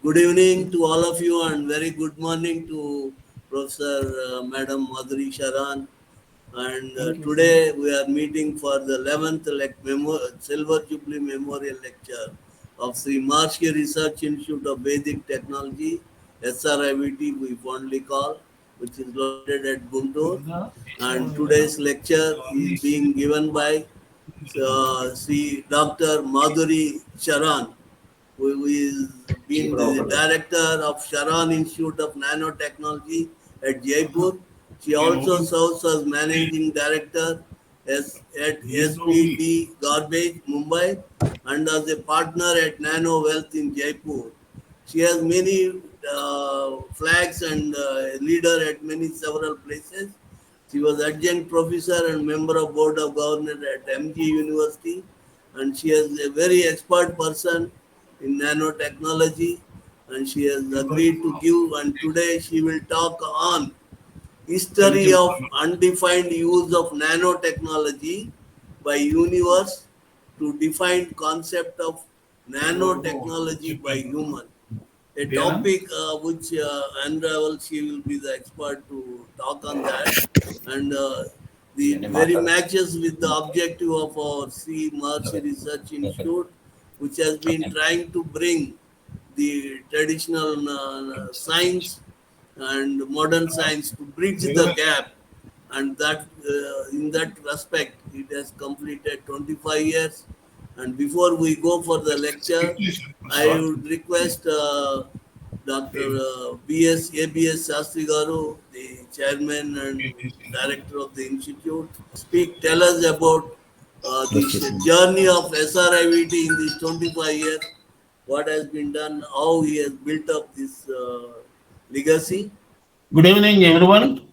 Good evening to all of you and very good morning to Professor Madam Madhuri Sharan. And Thank you, sir. today we are meeting for the 11th Silver Jubilee Memorial Lecture of Sri Maharshi Research Institute of Vedic Technology, SRIVT we fondly call, which is located at Guntur. And today's lecture is being given by Sri Dr. Madhuri Sharan, who is been the director of Sharan Institute of Nanotechnology at Jaipur. She also serves as managing director at SPD Garbage, Mumbai, and as a partner at Nano Wealth in Jaipur. She has many flags and leader at many several places. She was adjunct professor and member of board of governors at MG University, and she is a very expert person in nanotechnology, and she has agreed to give. And today she will talk on history of undefined use of nanotechnology by universe to define concept of nanotechnology by human, a topic which Andra she will be the expert to talk on that, and the very matches with the objective of our C Maharshi Research Institute, which has been trying to bring the traditional science and modern science to bridge the gap, and that in that respect it has completed 25 years. And before we go for the lecture, I would request Dr. B.S. A.B.S. Shastri Garu, the chairman and director of the institute, tell us about the journey of SRIVT in these 25 years, what has been done, how he has built up this legacy. Good evening, everyone,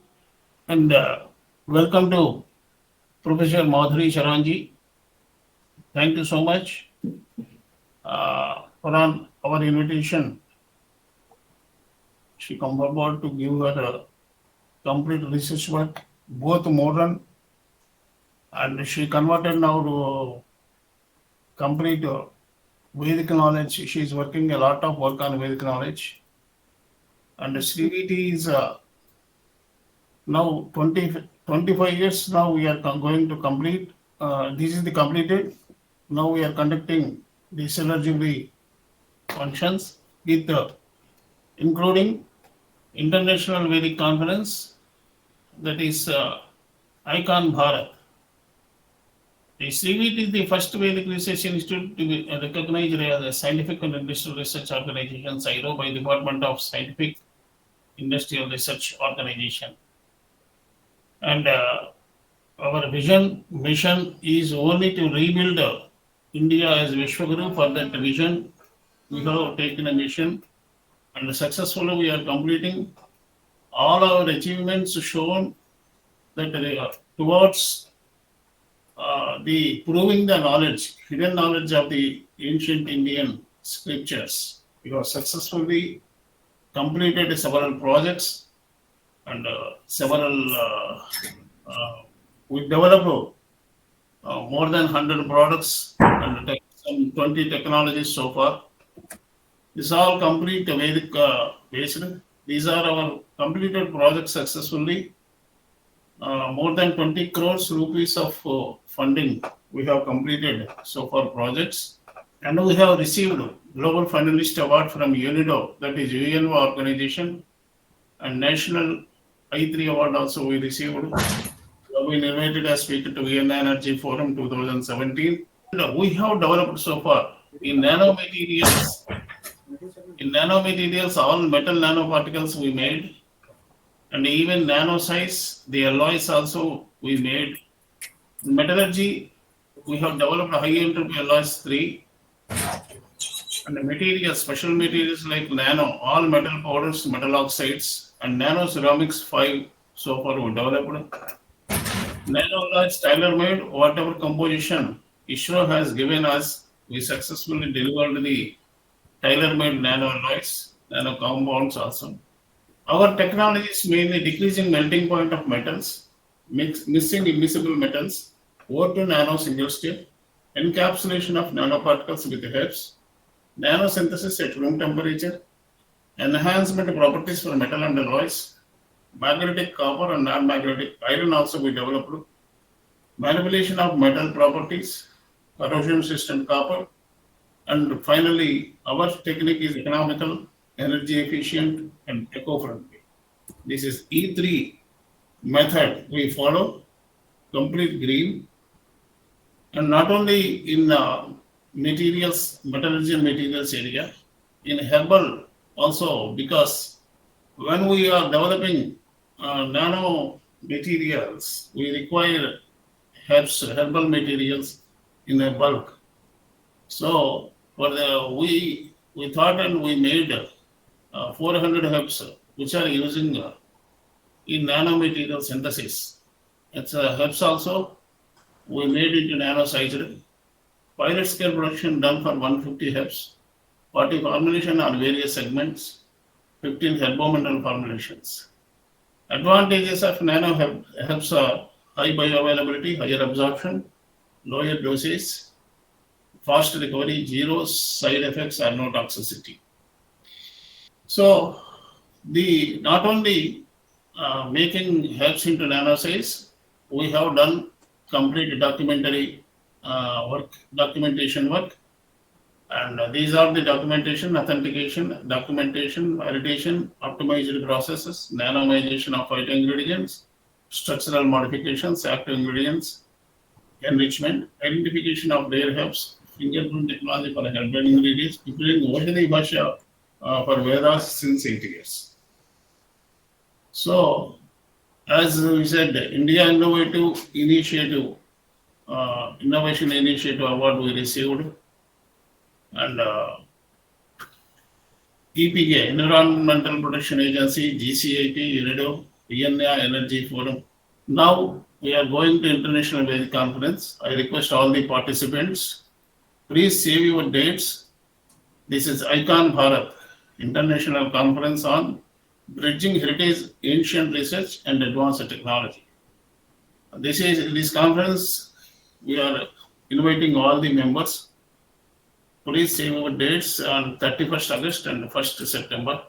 and welcome to Professor Madhuri Sharanji. Thank you so much for our invitation. She come forward to give her complete research work, both modern and she converted now to complete Vedic knowledge. She is working a lot of work on Vedic knowledge, and CVT is now 25 years. Now we are going to complete. This is the completed. Now we are conducting the Silver Jubilee functions with including International Vedic Conference, that is ICON Bharat. The CVT is the first Vedic Research Institute to be recognized as a scientific and industrial research organization, CSIRO, by Department of Scientific Industrial Research Organization. And our mission is only to rebuild India as Vishwaguru. For that vision, we have taken a mission, and successfully we are completing all our achievements shown that they are towards the proving the knowledge, hidden knowledge of the ancient Indian scriptures. We have successfully completed several projects and we developed more than 100 products and some 20 technologies so far. This all complete Vedic based. These are our completed projects successfully. More than 20 crores rupees of funding we have completed so far projects, and we have received Global Finalist Award from UNIDO, that is UNO organization, and National I3 Award also we received. We have been invited as speaker to Vienna Energy Forum 2017. And we have developed so far in nanomaterials. In nanomaterials, all metal nanoparticles we made, and even nano size, the alloys also we made. In metallurgy, we have developed high entropy alloys 3, and the materials, special materials like nano, all metal powders, metal oxides, and nano ceramics 5 so far we developed. Nano alloys tailor-made, whatever composition ISRO has given us, we successfully delivered the tailor-made nano alloys, nano compounds also. Our technology is mainly decreasing melting point of metals, missing immiscible metals, O2 nano single state, encapsulation of nanoparticles with HEPS, nanosynthesis at room temperature, enhancement properties for metal and alloys, magnetic copper and non-magnetic iron also we developed, manipulation of metal properties, corrosion resistant copper, and finally our technique is economical, energy efficient, and eco-friendly. This is E3 method we follow, complete green, and not only in materials, metallurgy and materials area, in herbal also, because when we are developing nano materials, we require herbal materials in a bulk. So for the we thought and we made 400 herbs which are using in nanomaterial synthesis. It's herbs also we made it in nano sized. Pilot scale production done for 150 herbs, 40 formulation on various segments, 15 herbomineral formulations. Advantages of nano herbs are high bioavailability, higher absorption, lower dosage, fast recovery, zero side effects or no toxicity. So the not only making herbs into nano size, we have done complete documentation work, and these are the documentation, authentication, documentation, validation, optimized processes, nanomization of phyto ingredients, structural modifications, active ingredients, enrichment, identification of rare herbs, fingerprint technology for herbal ingredients, preparing Vajani Bhasha for Vedas since 8 years. So, as we said, India Innovation Initiative Award we received, and EPA, Environmental Protection Agency, GCIP, UNIDO, PNA Energy Forum. Now we are going to International Vedic Conference. I request all the participants, please save your dates. This is Icon Bharat, International Conference on Bridging Heritage, Ancient Research and Advanced Technology. This conference, we are inviting all the members. Please save your dates on 31st August and 1st September.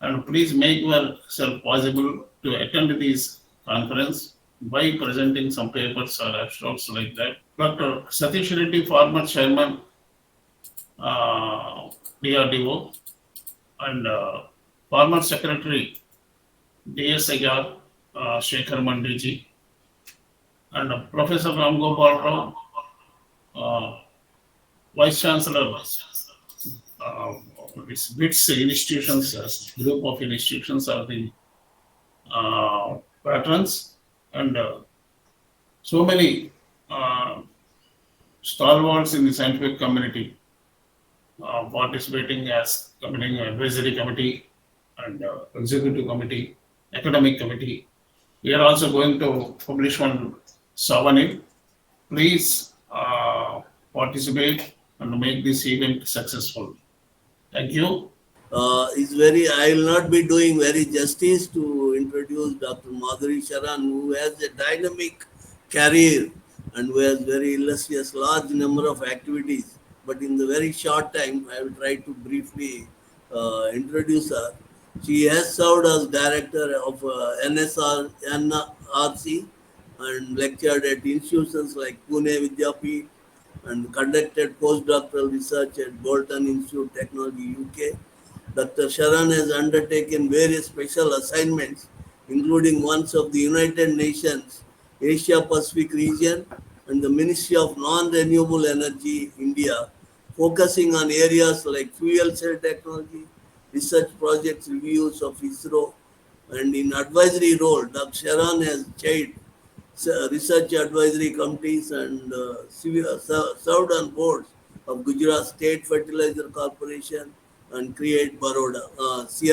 And please make yourself possible to attend this conference by presenting some papers or abstracts like that. Dr. Satish Reddy, former chairman, DRDO, and former secretary, DSIR, Shekhar Mandiji, and Professor Ram Gopal Rao, Vice Chancellor, BITS institutions, group of institutions are the patrons, and so many stalwarts in the scientific community participating as committing advisory committee and executive committee, academic committee. We are also going to publish one souvenir. Please participate and make this event successful. Thank you. I will not be doing very justice to introduce Dr. Madhuri Sharan, who has a dynamic career and who has very illustrious large number of activities. But in the very short time, I will try to briefly introduce her. She has served as director of NRC and lectured at institutions like Pune Vidyapeeth and conducted postdoctoral research at Bolton Institute Technology, UK. Dr. Sharan has undertaken various special assignments, including ones of the United Nations, Asia Pacific region, and the Ministry of Non-Renewable Energy, India, focusing on areas like fuel cell technology, research projects reviews of ISRO, and in advisory role, Dr. Sharan has chaired research advisory committees and served on boards of Gujarat State Fertilizer Corporation and CREATE Baroda. She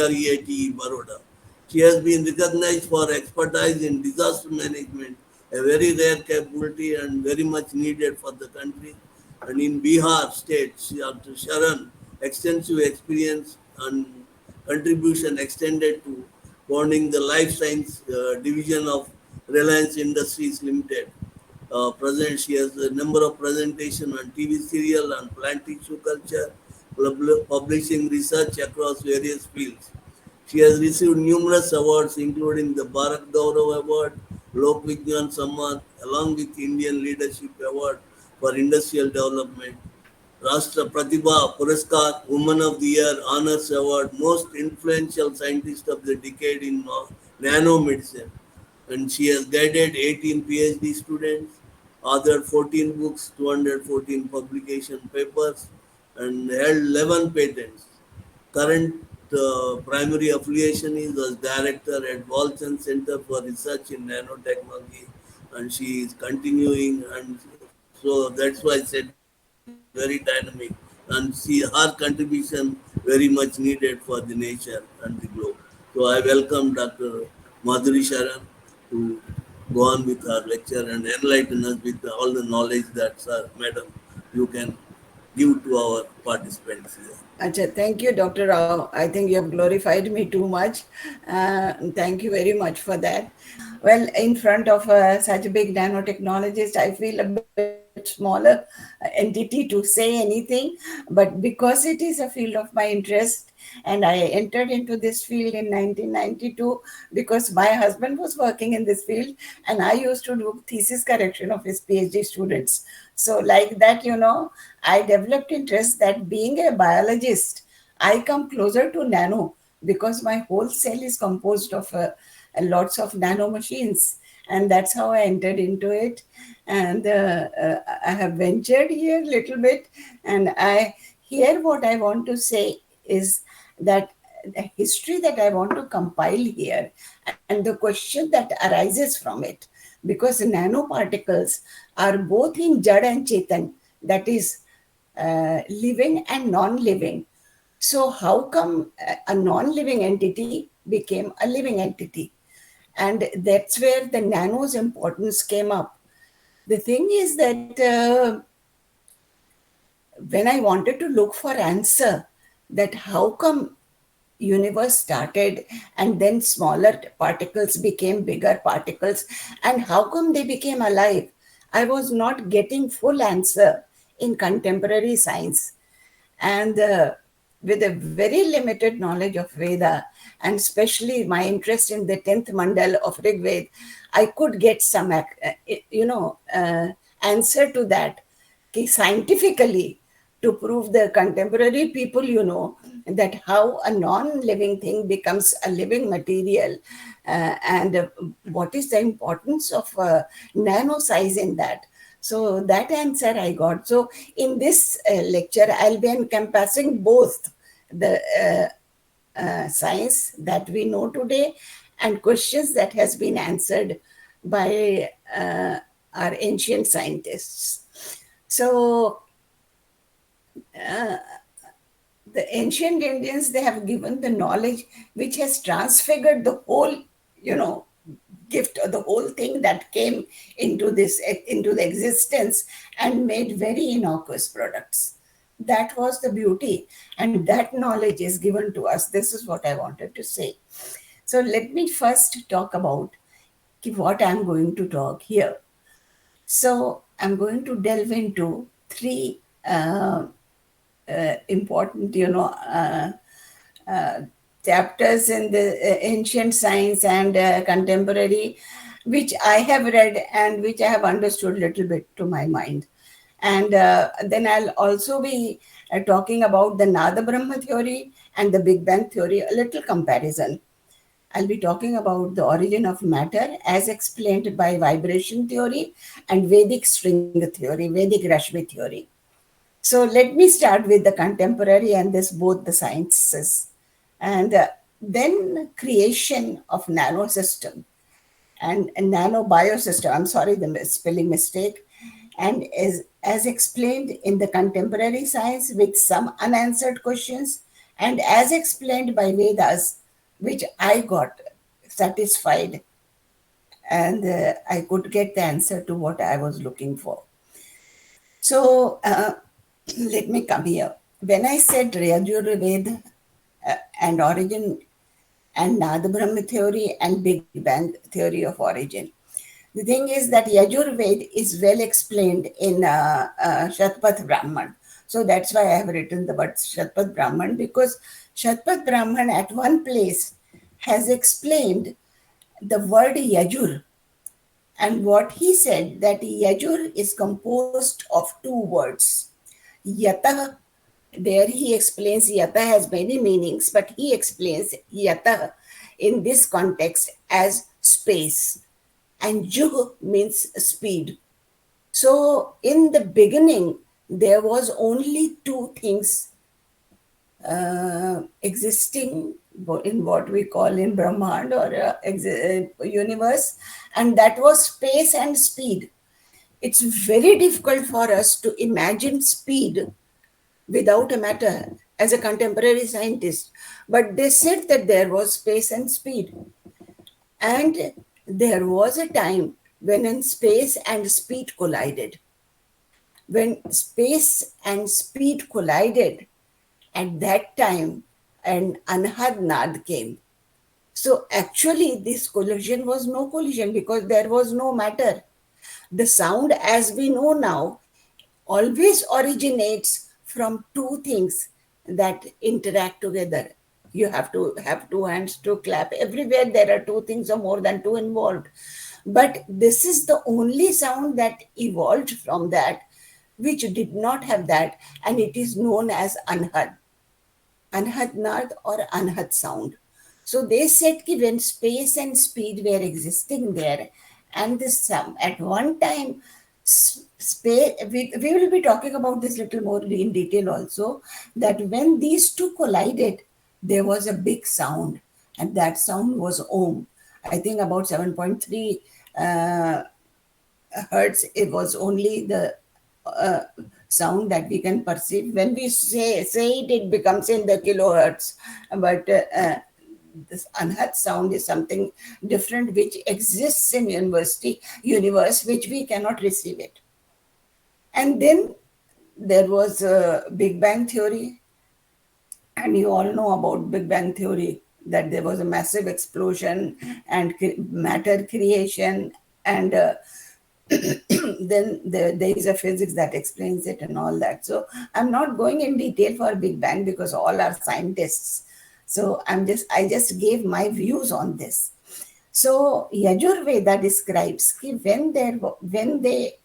has been recognized for expertise in disaster management, a very rare capability and very much needed for the country. And in Bihar state, Dr. Sharan, extensive experience and contribution extended to founding the life science division of Reliance Industries Limited. She has a number of presentation on TV serial on plant tissue culture, publishing research across various fields. She has received numerous awards, including the Bharat Gaurav Award, Lok Vigyan Samman, along with Indian Leadership Award for Industrial Development, Rashtra Pratibha Puraskar, Woman of the Year Honors Award, Most Influential Scientist of the Decade in Nanomedicine. And she has guided 18 PhD students, authored 14 books, 214 publication papers, and held 11 patents. Current primary affiliation is as director at Walton Center for Research in Nanotechnology, and she is continuing. And so that's why I said very dynamic, and see her contribution very much needed for the nation and the globe. So I welcome Dr. Madhuri Sharan to go on with her lecture and enlighten us with all the knowledge that, sir, madam, you can give to our participants here. Acha, thank you, Dr. Rao. I think you have glorified me too much. Thank you very much for that. Well, in front of such a big nanotechnologist, I feel a bit smaller entity to say anything. But because it is a field of my interest, and I entered into this field in 1992 because my husband was working in this field, and I used to do thesis correction of his PhD students. So like that, I developed interest that being a biologist, I come closer to nano because my whole cell is composed of lots of nano machines. And that's how I entered into it. And I have ventured here a little bit. And here what I want to say is that the history that I want to compile here and the question that arises from it, because nanoparticles are both in Jad and Chetan, that is living and non-living. So how come a non-living entity became a living entity? And that's where the nano's importance came up. The thing is that when I wanted to look for answer, that how come universe started and then smaller particles became bigger particles, and how come they became alive, I was not getting full answer in contemporary science. And with a very limited knowledge of Veda, and especially my interest in the 10th mandal of Rig Veda, I could get some, answer to that scientifically, to prove the contemporary people, that how a non-living thing becomes a living material, and what is the importance of nano size in that. So that answer I got. So in this lecture, I'll be encompassing both the science that we know today and questions that has been answered by our ancient scientists. So the ancient Indians, they have given the knowledge which has transfigured the whole, gift or the whole thing that came into the existence and made very innocuous products. That was the beauty, and that knowledge is given to us. This is what I wanted to say. So let me first talk about what I'm going to talk here. So I'm going to delve into three important, chapters in the ancient science and contemporary, which I have read and which I have understood a little bit to my mind. And then I'll also be talking about the Nada Brahma theory and the Big Bang theory, a little comparison. I'll be talking about the origin of matter as explained by vibration theory and Vedic string theory, Vedic Rashmi theory. So let me start with the contemporary and both the sciences. And then creation of nanosystem and nanobiosystem. I'm sorry, the spelling mistake. And as explained in the contemporary science with some unanswered questions, and as explained by Vedas, which I got satisfied, and I could get the answer to what I was looking for. So let me come here. When I said Yajurveda and origin and Nada Brahma theory and Big Bang theory of origin, the thing is that Yajurveda is well explained in Shatpath Brahman. So that's why I have written the word Shatpat Brahman, because Shatpat Brahman at one place has explained the word Yajur. And what he said, that Yajur is composed of two words. Yatah, there he explains Yatah has many meanings, but he explains Yatah in this context as space. And Juh means speed. So in the beginning, there was only two things existing in what we call in Brahmand or universe, and that was space and speed. It's very difficult for us to imagine speed without a matter as a contemporary scientist. But they said that there was space and speed. And there was a time when space and speed collided. When space and speed collided, at that time, an Anhad Nad came. So actually, this collision was no collision because there was no matter. The sound, as we know now, always originates from two things that interact together. You have to have two hands to clap. Everywhere there are two things or more than two involved. But this is the only sound that evolved from that, which did not have that, and it is known as Anhad. Anhad Nad or Anhad sound. So they said that when space and speed were existing there, and this at one time, space, we will be talking about this little more in detail also, that when these two collided, there was a big sound, and that sound was Om. I think about 7.3 hertz. It was only the sound that we can perceive. When we say it, it becomes in the kilohertz. But this Anhad sound is something different which exists in universe, which we cannot receive it. And then there was a Big Bang theory. And you all know about Big Bang theory, that there was a massive explosion and matter creation, and then there is a physics that explains it and all that. So I'm not going in detail for Big Bang because all are scientists. So I just gave my views on this. So Yajurveda describes when they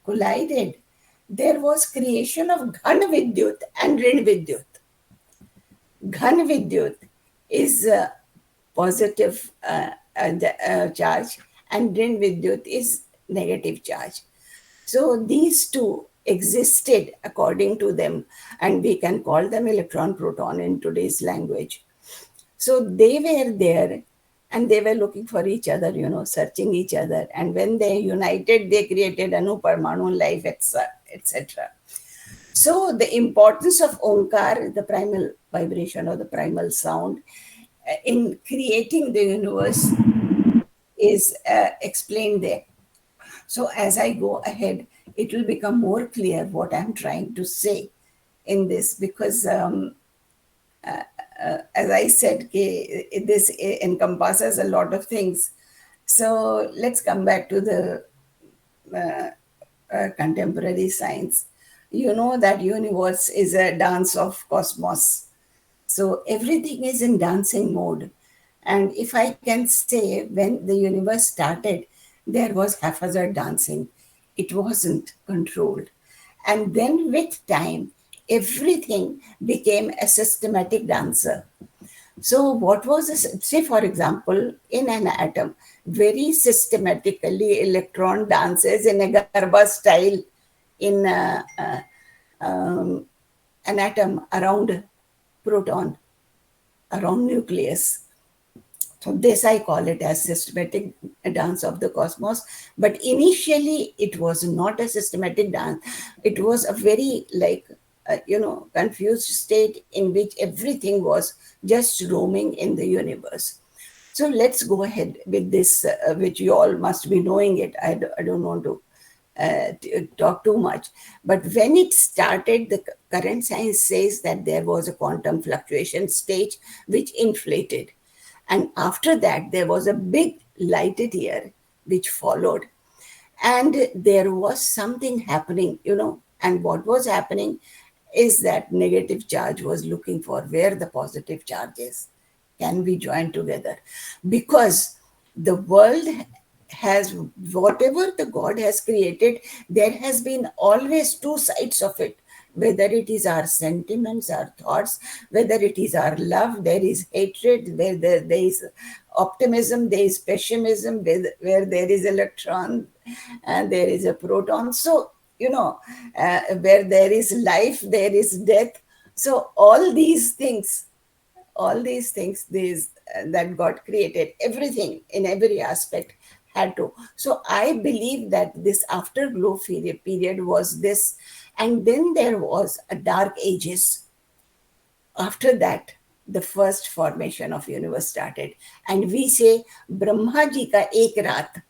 collided, there was creation of Ghan Vidyut and Rin Vidyut. Ghan Vidyut is positive charge, and Rin Vidyut is negative charge. So these two existed according to them, and we can call them electron proton in today's language. So they were there and they were looking for each other, searching each other. And when they united, they created Anu Parmanu life, etc. So the importance of Omkar, the primal vibration or the primal sound, in creating the universe is explained there. So as I go ahead, it will become more clear what I'm trying to say in this, because as I said, this encompasses a lot of things. So let's come back to the contemporary science. You know that universe is a dance of cosmos. So everything is in dancing mode. And if I can say, when the universe started, there was haphazard dancing. It wasn't controlled. And then with time, everything became a systematic dancer. So what was this? Say, for example, in an atom, very systematically electron dances in a Garba style in an atom around proton, around nucleus. So this I call it as systematic dance of the cosmos. But initially, it was not a systematic dance. It was a very confused state in which everything was just roaming in the universe. So let's go ahead with this, which you all must be knowing it. I don't want to talk too much. But when it started, the current science says that there was a quantum fluctuation stage which inflated. And after that, there was a big lighted year which followed. And there was something happening, And what was happening is that negative charge was looking for where the positive charge is. Can we join together? Because the world has, whatever the God has created, there has been always two sides of it. Whether it is our sentiments, our thoughts, whether it is our love, there is hatred, where there is optimism, there is pessimism, where there is electron and there is a proton. So, where there is life, there is death. So all these things that God created, everything in every aspect had to. So I believe that this afterglow period was this, and then there was a dark ages. After that, the first formation of universe started, and we say Brahma ji ka ek raat,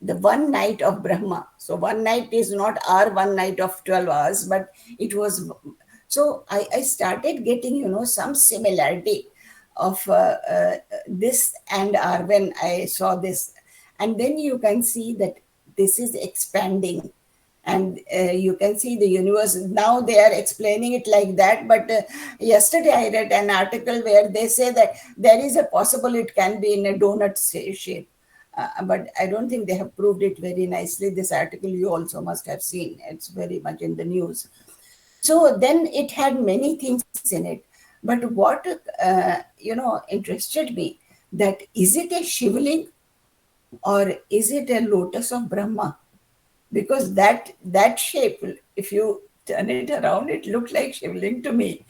the one night of Brahma. So one night is not our one night of 12 hours, but it was. So I started getting, some similarity of this and our when I saw this. And then you can see that this is expanding. And you can see the universe. Now they are explaining it like that. But yesterday I read an article where they say that there is a possible it can be in a donut shape. But I don't think they have proved it very nicely. This article you also must have seen. It's very much in the news. So then it had many things in it. But what, interested me, that is it a Shivling or is it a lotus of Brahma? Because that shape, if you turn it around, it looked like Shivling to me.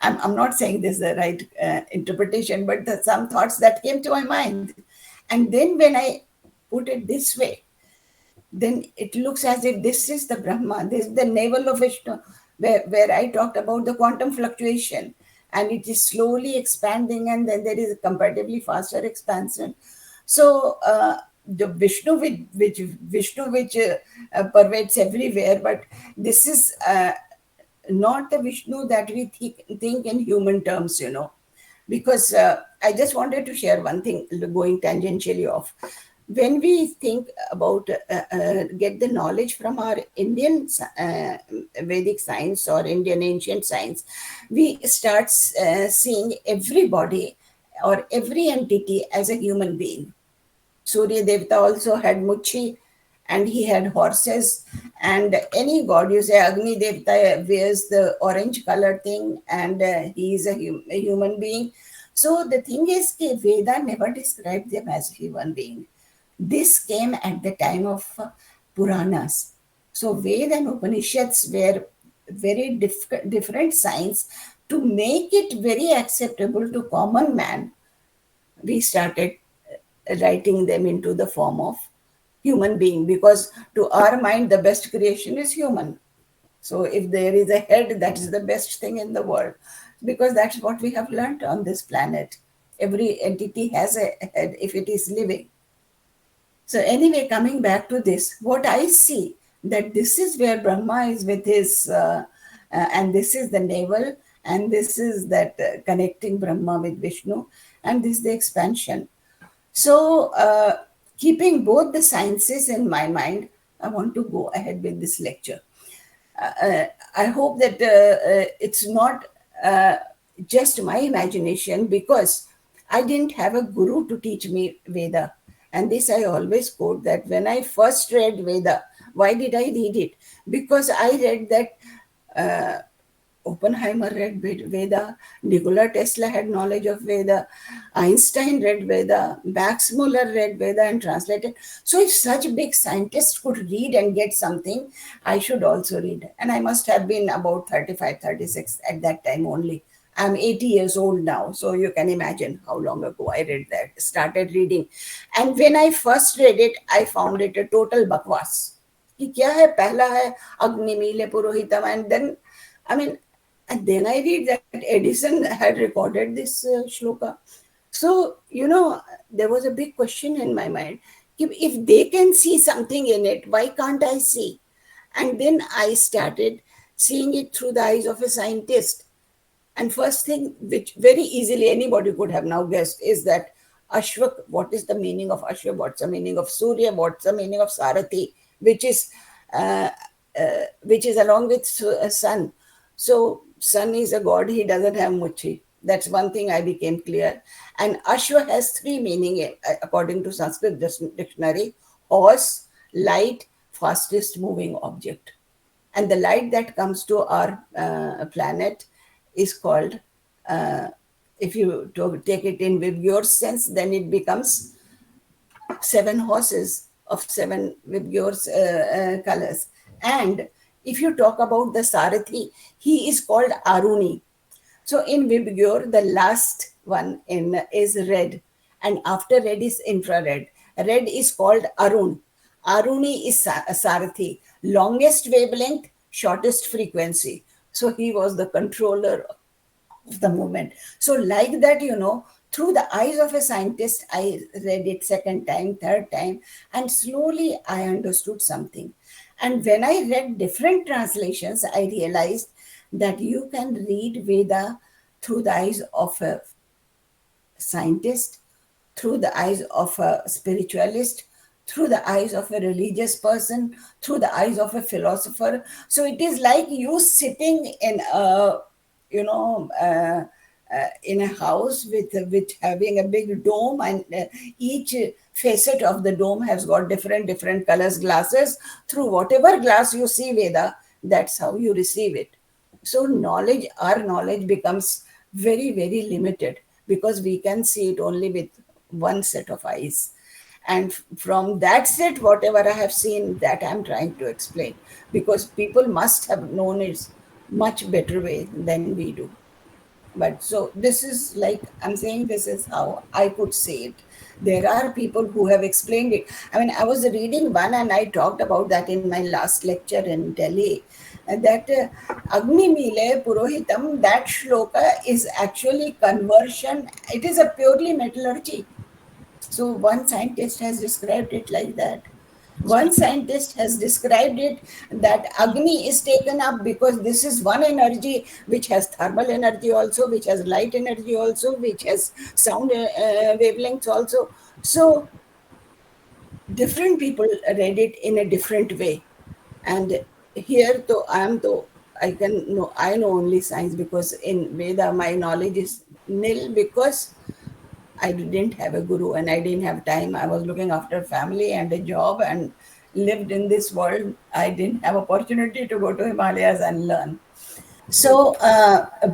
I'm not saying this is the right interpretation, but some thoughts that came to my mind. And then when I put it this way, then it looks as if this is the Brahma, this is the navel of Vishnu, where I talked about the quantum fluctuation, and it is slowly expanding, and then there is a comparatively faster expansion. So the Vishnu, which pervades everywhere, but this is not the Vishnu that we think in human terms, because I just wanted to share one thing, going tangentially off. When we think about get the knowledge from our Indian Vedic science or Indian ancient science, we start seeing everybody or every entity as a human being. Surya Devata also had Muchi, and he had horses. And any god, you say Agni Devata wears the orange color thing, and he is a human being. So the thing is, Veda never described them as human being. This came at the time of Puranas. So Veda and Upanishads were very different science. To make it very acceptable to common man, we started writing them into the form of human being, because to our mind the best creation is human. So if there is a head, that is the best thing in the world, because that's what we have learned on this planet. Every entity has a head if it is living. So anyway, coming back to this, what I see, that this is where Brahma is with his, and this is the navel, and this is that connecting Brahma with Vishnu, and this is the expansion. So keeping both the sciences in my mind, I want to go ahead with this lecture. I hope that it's not just my imagination, because I didn't have a guru to teach me Veda. And this I always quote, that when I first read Veda, why did I read it? Because I read that Oppenheimer read Veda, Nikola Tesla had knowledge of Veda, Einstein read Veda, Max Muller read Veda and translated. So if such big scientists could read and get something, I should also read. And I must have been about 35, 36 at that time only. I'm 80 years old now, so you can imagine how long ago I read that, started reading. And when I first read it, I found it a total bakwas. कि क्या है, पहला है अग्निमीले पुरोहितम, and then, and then I read that Edison had recorded this shloka. So, there was a big question in my mind. If they can see something in it, why can't I see? And then I started seeing it through the eyes of a scientist. And first thing, which very easily anybody could have now guessed, is that Ashwa, what is the meaning of Ashwa? What's the meaning of Surya? What's the meaning of Sarathi? Which is which is along with sun. So sun is a god, he doesn't have muchi. That's one thing I became clear. And Ashwa has three meaning according to Sanskrit dictionary: horse, light, fastest moving object. And the light that comes to our planet is called, if you take it in with your sense, then it becomes 7 horses of 7 with your colors. And if you talk about the Sarathi, he is called Aruni. So in Vibgyor, the last one is red, and after red is infrared. Red is called Arun. Aruni is Sarathi, longest wavelength, shortest frequency. So he was the controller of the movement. So like that, through the eyes of a scientist, I read it second time, third time, and slowly I understood something. And when I read different translations, I realized that you can read Veda through the eyes of a scientist, through the eyes of a spiritualist, through the eyes of a religious person, through the eyes of a philosopher. So it is like you sitting in a, in a house with having a big dome, and each facet of the dome has got different colors glasses. Through whatever glass you see Veda, that's how you receive it. So our knowledge becomes very, very limited because we can see it only with one set of eyes. And from that set, whatever I have seen, that I'm trying to explain, because people must have known it much better way than we do. But so this is like, I'm saying, this is how I could say it. There are people who have explained it. I mean, I was reading one and I talked about that in my last lecture in Delhi, that Agni Mile Purohitam, that shloka is actually conversion. It is a purely metallurgy. So one scientist has described it like that. One scientist has described it that Agni is taken up because this is one energy which has thermal energy also, which has light energy also, which has sound wavelengths also. So different people read it in a different way. And here, I know only science, because in Veda my knowledge is nil, because I didn't have a guru and I didn't have time. I was looking after family and a job and lived in this world. I didn't have opportunity to go to Himalayas and learn. So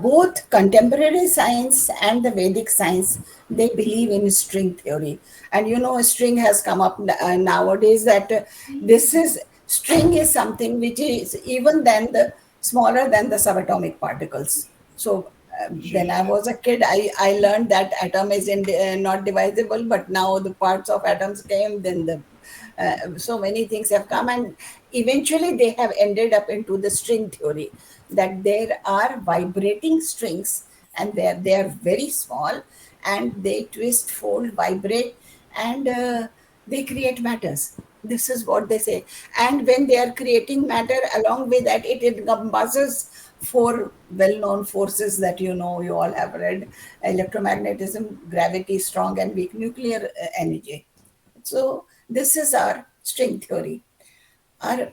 both contemporary science and the Vedic science, they believe in string theory. And a string has come up nowadays, that string is something which is even smaller than the subatomic particles. So when I was a kid, I learned that atom is not divisible, but now the parts of atoms came, then so many things have come, and eventually they have ended up into the string theory, that there are vibrating strings, and they are very small, and they twist, fold, vibrate, and they create matters. This is what they say. And when they are creating matter, along with that, it encompasses 4 well-known forces that you all have read: electromagnetism, gravity, strong and weak, nuclear energy. So this is our string theory. Our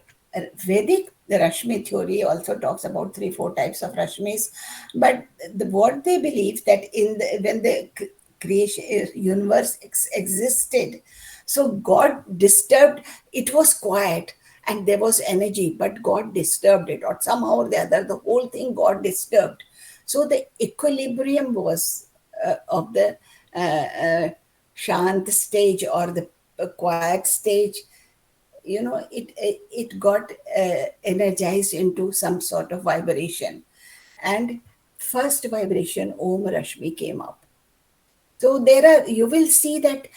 Vedic Rashmi theory also talks about 3-4 types of Rashmis, but what they believe, that when the creation universe existed, so God disturbed. It was quiet and there was energy, but God disturbed it, or somehow or the other, the whole thing God disturbed. So the equilibrium was of the Shant stage, or the quiet stage. It got energized into some sort of vibration, and first vibration Om Rashmi came up. So you will see that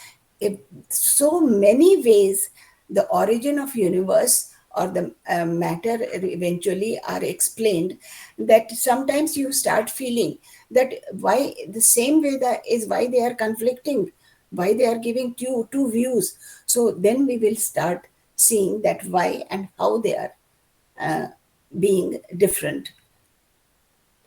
so many ways the origin of universe or the matter eventually are explained, that sometimes you start feeling that why the same Veda is, why they are conflicting, why they are giving two views. So then we will start seeing that why and how they are being different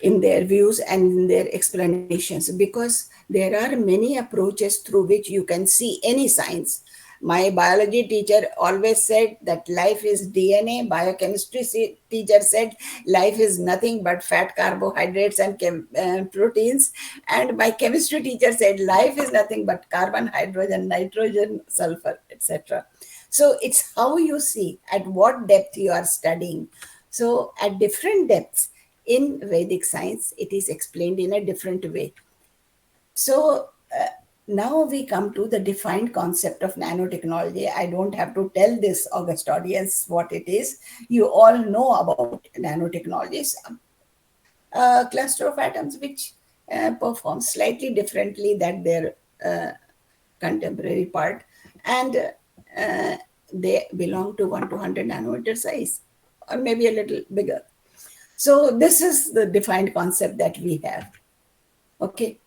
in their views and in their explanations, because there are many approaches through which you can see any science. My biology teacher always said that life is DNA. Biochemistry teacher said life is nothing but fat, carbohydrates, and proteins. And my chemistry teacher said life is nothing but carbon, hydrogen, nitrogen, sulfur, etc. So it's how you see, at what depth you are studying. So at different depths in Vedic science, it is explained in a different way. So now we come to the defined concept of nanotechnology. I don't have to tell this august audience what it is. You all know about nanotechnologies. A cluster of atoms which perform slightly differently than their contemporary part, and they belong to 1 to 100 nanometer size, or maybe a little bigger. So this is the defined concept that we have. Okay.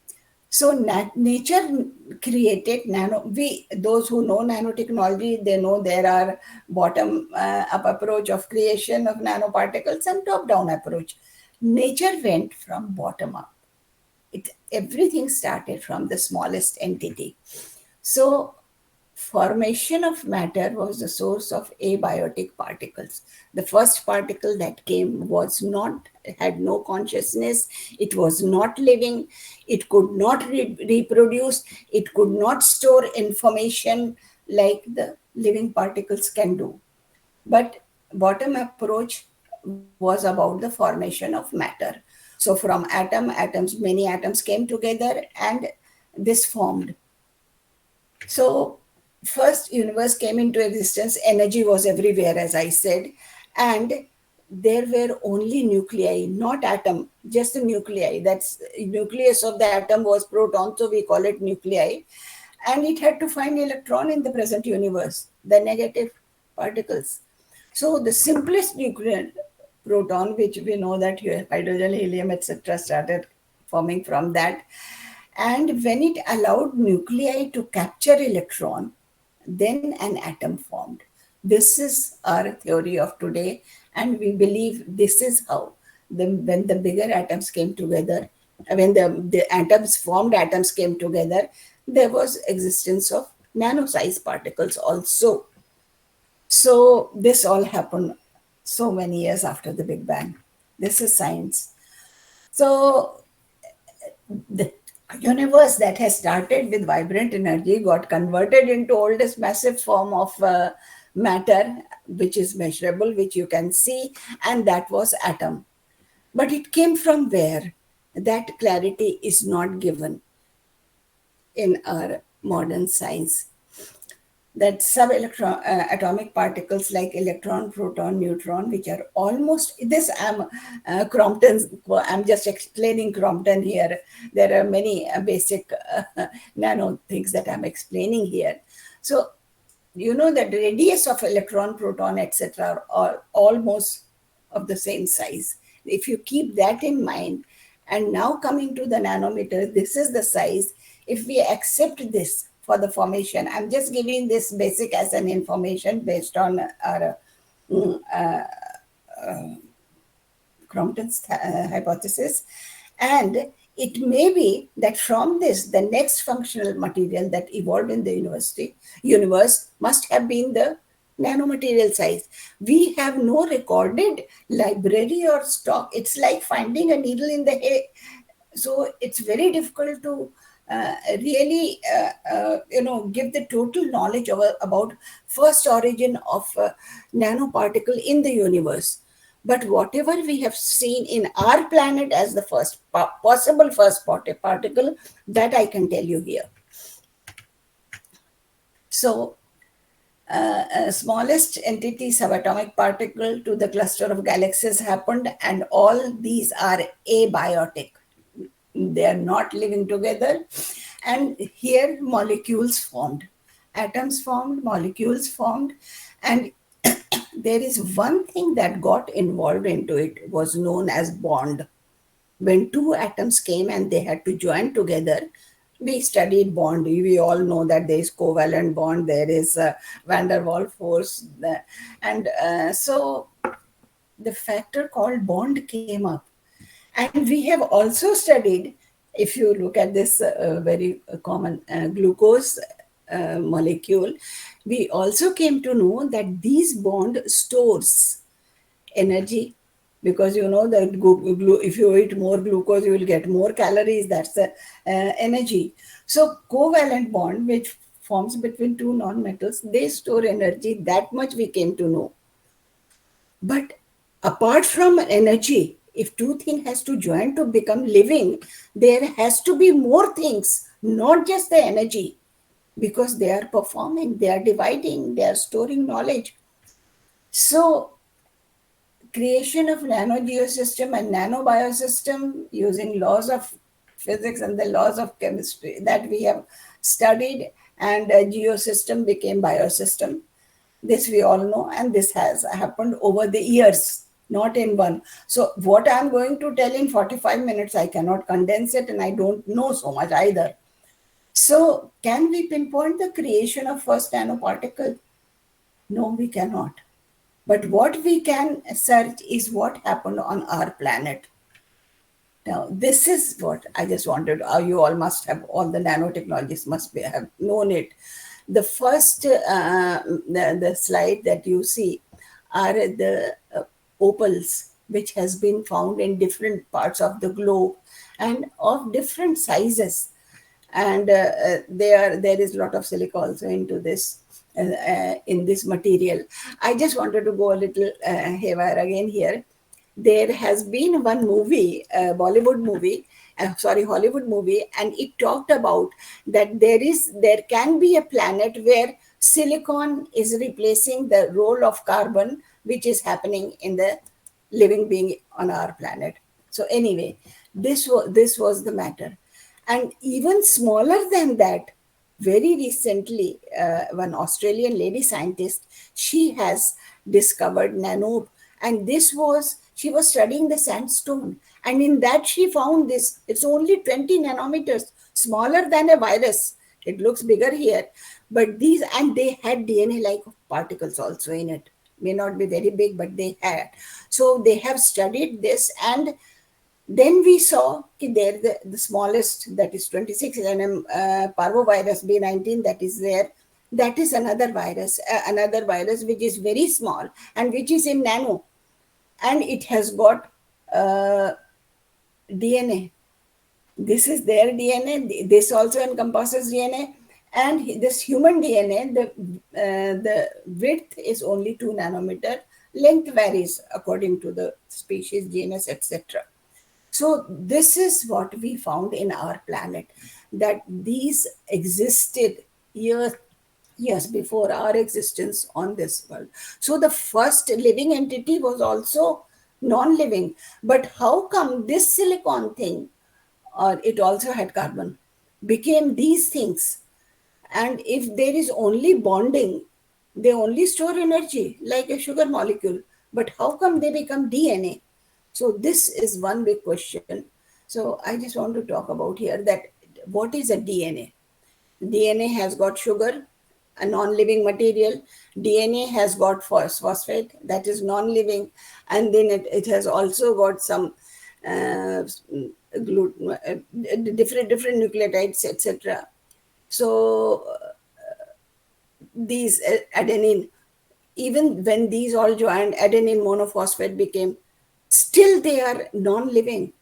So nature created those who know nanotechnology, they know there are bottom up approach of creation of nanoparticles and top down approach. Nature went from bottom up. Everything started from the smallest entity. So formation of matter was the source of abiotic particles. The first particle that came had no consciousness, it was not living, it could not reproduce, it could not store information like the living particles can do. But bottom approach was about the formation of matter. So from many atoms came together and this formed. So first universe came into existence, energy was everywhere, as I said, and there were only nuclei, not atom, just the nuclei. That's nucleus of the atom was proton, so we call it nuclei. And it had to find electron in the present universe, the negative particles. So the simplest nuclear proton, which we know that hydrogen, helium, etc., started forming from that. And when it allowed nuclei to capture electron, then an atom formed. This is our theory of today, and we believe this is how when the bigger atoms came together, when the atoms came together, there was existence of nano-sized particles also. So this all happened so many years after the Big Bang. This is science. So the universe that has started with vibrant energy got converted into oldest massive form of matter, which is measurable, which you can see, and that was atom. But it came from where? That clarity is not given in our modern science. That atomic particles like electron, proton, neutron, which are almost this. I'm just explaining Crompton here. There are many basic nano things that I'm explaining here. So you know that the radius of electron, proton, etc. are almost of the same size. If you keep that in mind, and now coming to the nanometer, this is the size. If we accept this for the formation, I'm just giving this basic as an information based on our Crompton's hypothesis. And it may be that from this, the next functional material that evolved in the universe must have been the nanomaterial size. We have no recorded library or stock. It's like finding a needle in the hay. So it's very difficult to really give the total knowledge about first origin of nanoparticle in the universe. But whatever we have seen in our planet as the possible first particle, that I can tell you here. So smallest entity, subatomic particle to the cluster of galaxies happened, and all these are abiotic. They are not living together. And here molecules formed, atoms formed, molecules formed. And there is one thing that got involved into it, was known as bond. When two atoms came and they had to join together, we studied bond. We all know that there is covalent bond, there is van der Waals force. And so the factor called bond came up. And we have also studied, if you look at this very common glucose, molecule, we also came to know that these bond stores energy, because you know that if you eat more glucose, you will get more calories. That's the energy. So covalent bond, which forms between two non-metals, they store energy. That much we came to know. But apart from energy, if two things has to join to become living, there has to be more things, not just the energy, because they are performing, they are dividing, they are storing knowledge. So creation of nano geosystem and nano biosystem using laws of physics and the laws of chemistry that we have studied, and a geosystem became biosystem. This we all know, and this has happened over the years, not in one. So what I'm going to tell in 45 minutes, I cannot condense it, and I don't know so much either. So can we pinpoint the creation of first nanoparticle? No, we cannot. But what we can search is what happened on our planet. Now, this is what I just wanted. You all must have, all the nanotechnologists must have known it. The first, the slide that you see are the opals, which has been found in different parts of the globe and of different sizes. And there is a lot of silica also into this, in this material. I just wanted to go a little haywire again here. There has been one movie, Bollywood movie, Hollywood movie, and it talked about that there can be a planet where silicon is replacing the role of carbon, which is happening in the living being on our planet. So anyway, this was the matter. And even smaller than that, very recently, one Australian lady scientist, she has discovered nano, and she was studying the sandstone, and in that she found this. It's only 20 nanometers, smaller than a virus. It looks bigger here, but and they had DNA-like particles also in it. May not be very big, but they had. So they have studied this, and then we saw there the smallest, that is 26 nm parvovirus B19, that is there. That is another virus which is very small and which is in nano, and it has got DNA. This is their DNA. This also encompasses DNA, and this human DNA, the width is only 2 nanometer. Length varies according to the species, genus, etc. So this is what we found in our planet, that these existed years before our existence on this world. So the first living entity was also non-living. But how come this silicon thing, or it also had carbon, became these things? And if there is only bonding, they only store energy like a sugar molecule. But how come they become DNA? So this is one big question. So I just want to talk about here that what is a DNA? DNA has got sugar, a non-living material. DNA has got phosphate, that is non-living, and then it has also got some different nucleotides, etc. So these adenine, even when these all joined, adenine monophosphate became, still they are non-living.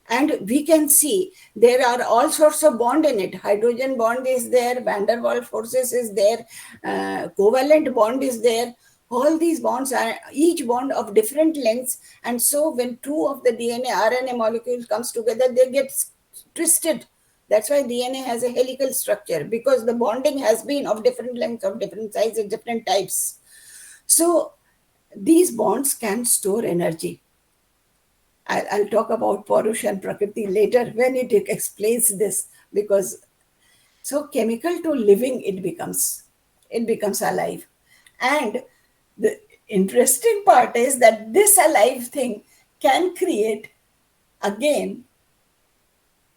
And we can see there are all sorts of bond in it. Hydrogen bond is there, van der Waals forces is there, covalent bond is there. All these bonds are each bond of different lengths. And so when two of the DNA, RNA molecules comes together, they get twisted. That's why DNA has a helical structure, because the bonding has been of different lengths, of different sizes, different types. So these bonds can store energy. I'll talk about Paurush and Prakriti later when it explains this, because so chemical to living it becomes alive. And the interesting part is that this alive thing can create again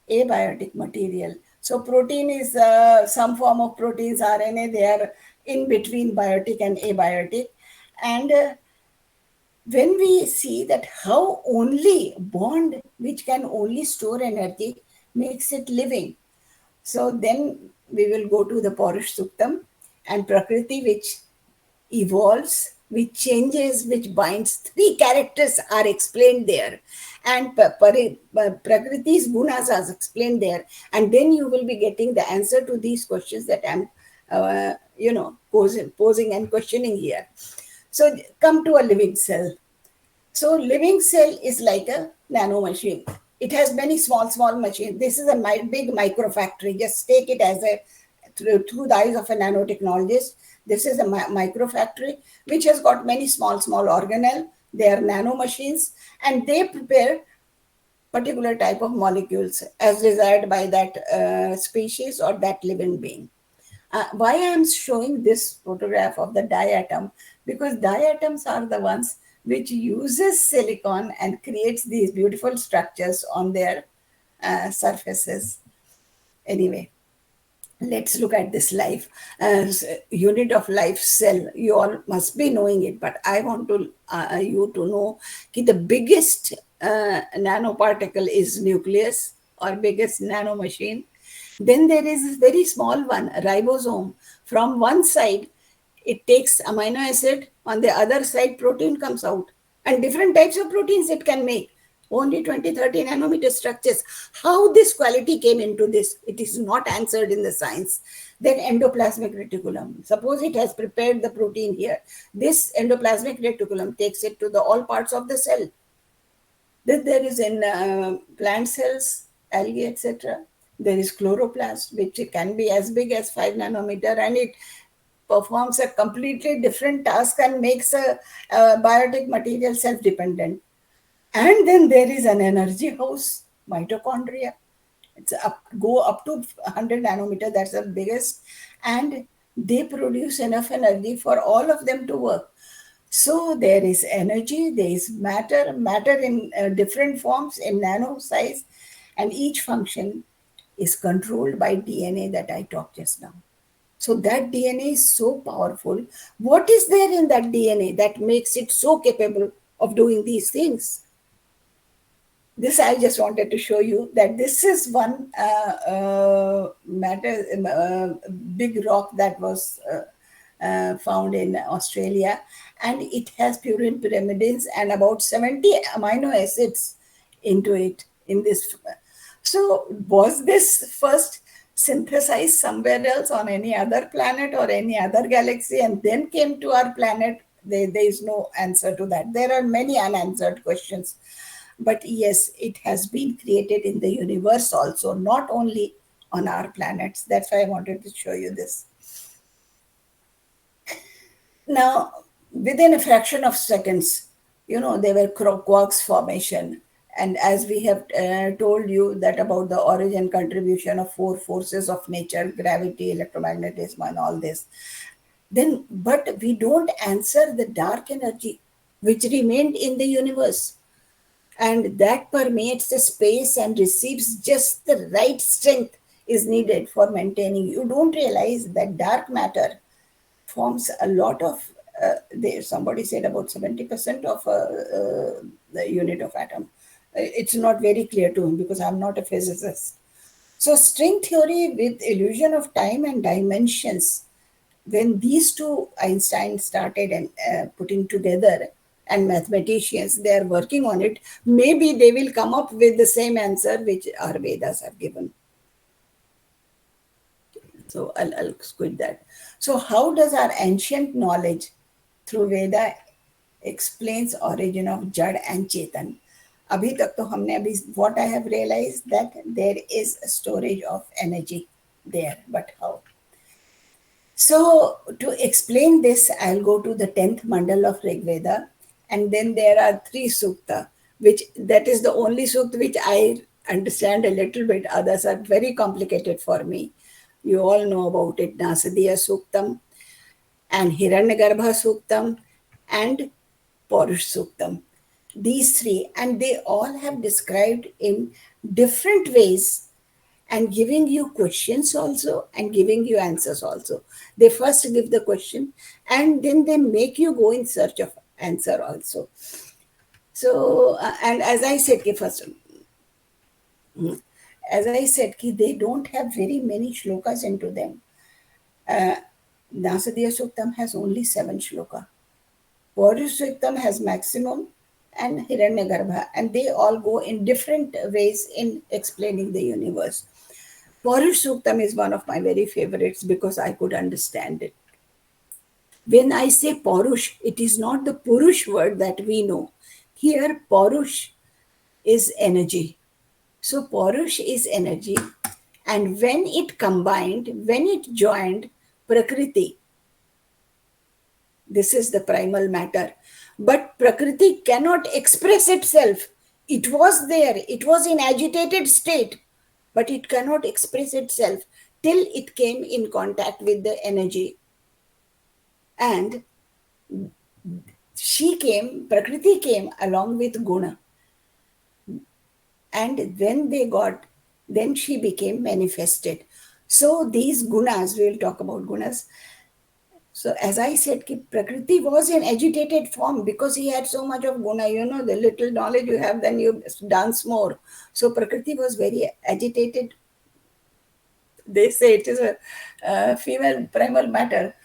abiotic material. So protein is some form of proteins, RNA, they are in between biotic and abiotic. And when we see that how only bond which can only store energy makes it living, so then we will go to the Parush Suktam, and Prakriti, which evolves, which changes, which binds. Three characters are explained there, and Prakriti's gunas are explained there, and then you will be getting the answer to these questions that I'm, posing and questioning here. So come to a living cell. So living cell is like a nano machine. It has many small machines. This is a big micro factory. Just take it as a through the eyes of a nanotechnologist. This is a micro factory which has got many small organelle. They are nano machines, and they prepare particular type of molecules as desired by that species or that living being. Why I am showing this photograph of the diatom? Because diatoms are the ones which uses silicon and creates these beautiful structures on their surfaces. Anyway, let's look at this life unit of life cell. You all must be knowing it, but I want to you to know that the biggest nanoparticle is nucleus, or biggest nano machine. Then there is a very small one, ribosome. From one side, it takes amino acid, on the other side, protein comes out. And different types of proteins it can make. Only 20-30 nanometer structures. How this quality came into this, it is not answered in the science. Then endoplasmic reticulum. Suppose it has prepared the protein here. This endoplasmic reticulum takes it to the all parts of the cell. Then there is in plant cells, algae, etc. There is chloroplast, which can be as big as 5 nanometer, and it performs a completely different task and makes a biotic material self-dependent. And then there is an energy house, mitochondria. It's go up to 100 nanometer, that's the biggest. And they produce enough energy for all of them to work. So there is energy, there is matter in different forms, in nano size, and each function is controlled by DNA that I talked just now. So that DNA is so powerful. What is there in that DNA that makes it so capable of doing these things? This I just wanted to show you that this is one big rock that was found in Australia, and it has purine pyrimidines and about 70 amino acids into it in this. So was this first synthesized somewhere else on any other planet or any other galaxy and then came to our planet? There is no answer to that. There are many unanswered questions. But yes, it has been created in the universe also, not only on our planets. That's why I wanted to show you this. Now, within a fraction of seconds, there were quarks formation. And as we have told you that about the origin contribution of 4 forces of nature, gravity, electromagnetism, and all this. But we don't answer the dark energy which remained in the universe. And that permeates the space and receives just the right strength is needed for maintaining. You don't realize that dark matter forms a lot of, somebody said about 70% of the unit of atom. It's not very clear to me because I'm not a physicist. So string theory with illusion of time and dimensions, when these two Einstein started and putting together, and mathematicians, they are working on it, maybe they will come up with the same answer which our Vedas have given. So I'll quit that. So how does our ancient knowledge through Veda explains origin of Jad and Chetan? Abhi tak to humne what I have realized that there is a storage of energy there, but how? So to explain this, I'll go to the 10th mandal of Rig Veda. And then there are 3 sukta, that is the only sukta which I understand a little bit. Others are very complicated for me. You all know about it, Nasadiya Suktam and Hiranyagarbha Suktam and Parush Suktam. These 3, and they all have described in different ways and giving you questions also and giving you answers also. They first give the question and then they make you go in search of answer also. So, and as I said, first, as I said, they don't have very many shlokas into them. Nasadiya Suktam has only 7 shloka. Paurush Suktam has maximum, and Hiranyagarbha, and they all go in different ways in explaining the universe. Paurush Suktam is one of my very favorites because I could understand it. When I say Paurush, it is not the Purush word that we know. Here, Paurush is energy. So, Paurush is energy, and when it combined, when it joined Prakriti, this is the primal matter. But Prakriti cannot express itself. It was there, it was in agitated state, but it cannot express itself till it came in contact with the energy. And Prakriti came along with Guna. And then she became manifested. So these gunas, we'll talk about gunas. So as I said, Prakriti was in agitated form because he had so much of guna. The little knowledge you have, then you dance more. So Prakriti was very agitated. They say it is a female primal matter.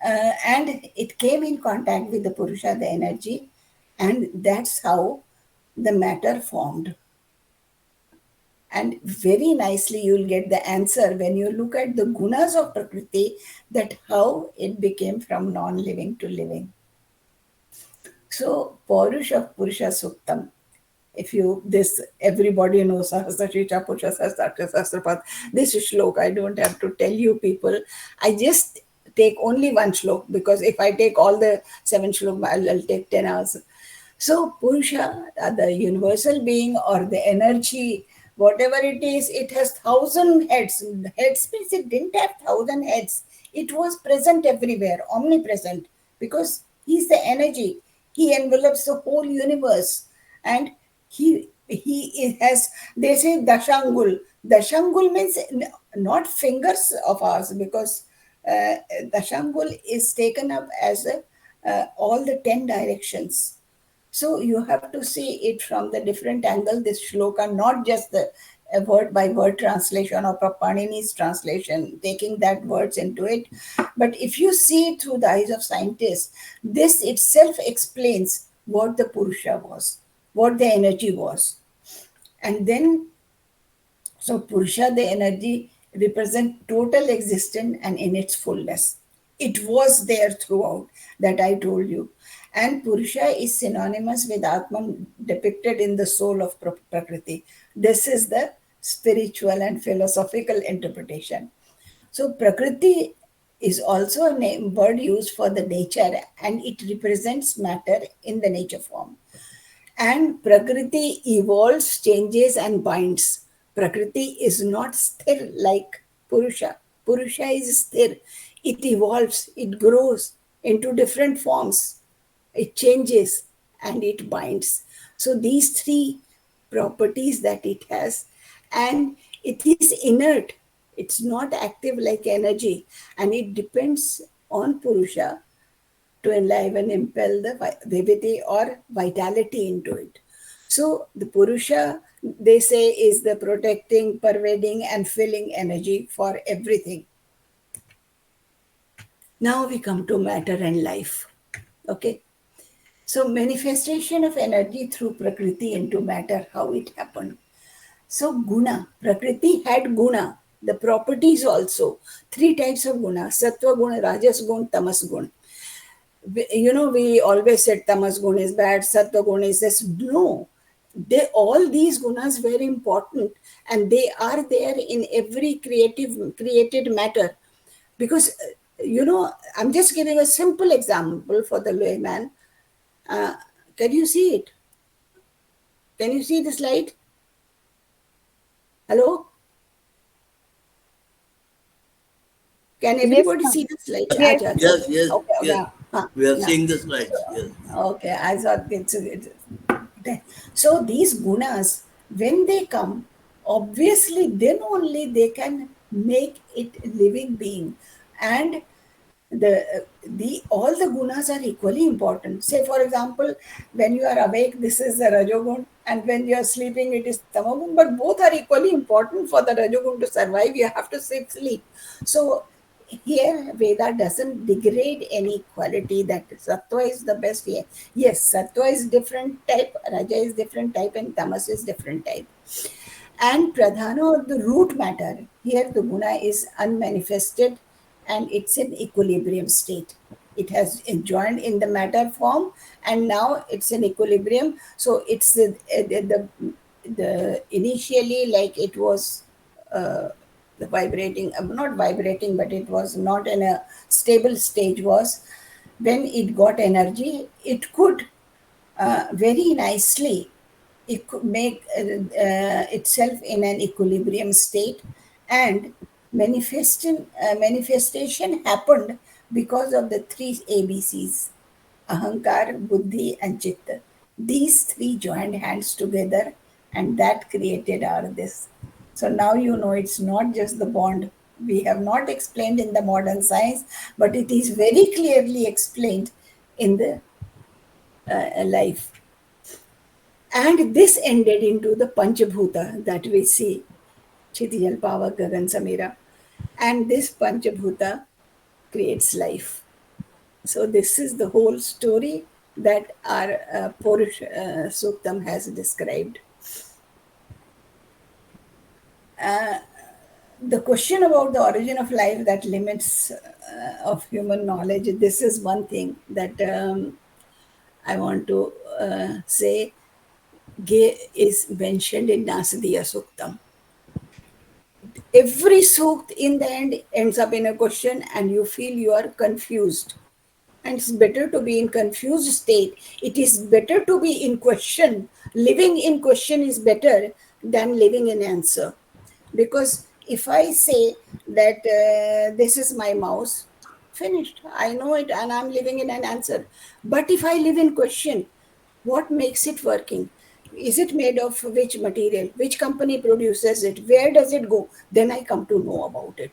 And it came in contact with the Purusha, the energy. And that's how the matter formed. And very nicely you'll get the answer when you look at the gunas of Prakriti, that how it became from non-living to living. So Paurush of Purusha Suktam. Everybody knows Sahasrashirsha Purusha Sahasrapath. This shlok, I don't have to tell you people. I just take only one shlok because if I take all the 7 shlok, I'll take 10 hours. So Purusha, the universal being or the energy, whatever it is, it has 1,000 heads. Heads means it didn't have 1,000 heads. It was present everywhere, omnipresent, because he's the energy. He envelops the whole universe. And he has, they say Dashangul. Dashangul means not fingers of ours, because Dashangul is taken up as all the 10 directions. So you have to see it from the different angle, this shloka, not just the word by word translation or Panini's translation, taking that words into it. But if you see it through the eyes of scientists, this itself explains what the Purusha was, what the energy was. And then, so Purusha, the energy, represent total existence and in its fullness. It was there throughout, that I told you. And Purusha is synonymous with Atman, depicted in the soul of Prakriti. This is the spiritual and philosophical interpretation. So Prakriti is also a word used for the nature, and it represents matter in the nature form. And Prakriti evolves, changes, and binds. Prakriti is not sthir like Purusha. Purusha is sthir. It evolves, it grows into different forms. It changes and it binds. So these 3 properties that it has, and it is inert. It's not active like energy, and it depends on Purusha to enliven, impel the vivity or vitality into it. So the Purusha, they say, is the protecting, pervading, and filling energy for everything. Now we come to matter and life. Okay. So manifestation of energy through Prakriti into matter, how it happened. So guna, Prakriti had guna, the properties also. 3 types of guna: Sattva guna, Rajas guna, Tamas guna. We always said Tamas guna is bad, Sattva guna is this. No, all these gunas very important, and they are there in every created matter. Because, I'm just giving a simple example for the layman. Can you see it? Can you see the slide? Hello? Can everybody see the slide? Yes, yes, Okay, yes. We are seeing the slides. Yes. Okay, I thought it's so these gunas, when they come, obviously then only they can make it living being. And the all the gunas are equally important. Say, for example, when you are awake, this is the rajogun, and when you are sleeping, it is tamagun. But both are equally important for the rajogun to survive. You have to sleep. So here, Veda doesn't degrade any quality that sattva is the best here. Yes, sattva is different type, raja is different type, and tamas is different type. And pradhana, or the root matter, here the guna is unmanifested and it's in equilibrium state. It has joined in the matter form and now it's in equilibrium. So it's the initially, like it was the vibrating, not vibrating, but it was not in a stable stage, was when it got energy, it could very nicely it could make itself in an equilibrium state, and manifestation happened because of the three ABCs: Ahankar, Buddhi, and Chitta. These three joined hands together, and that created our this. So now you know it's not just the bond. We have not explained in the modern science, but it is very clearly explained in the life. And this ended into the Panchabhuta that we see, Chitijal Pava Gagan Samira. And this Panchabhuta creates life. So this is the whole story that our Purush Suktam has described. The question about the origin of life, that limits of human knowledge, this is one thing that I want to say is mentioned in Nasadiya Suktam. Every sukt in the end ends up in a question and you feel you are confused. And it's better to be in confused state. It is better to be in question. Living in question is better than living in answer. Because if I say that this is my mouse, finished. I know it and I'm living in an answer. But if I live in question, what makes it working? Is it made of which material? Which company produces it? Where does it go? Then I come to know about it.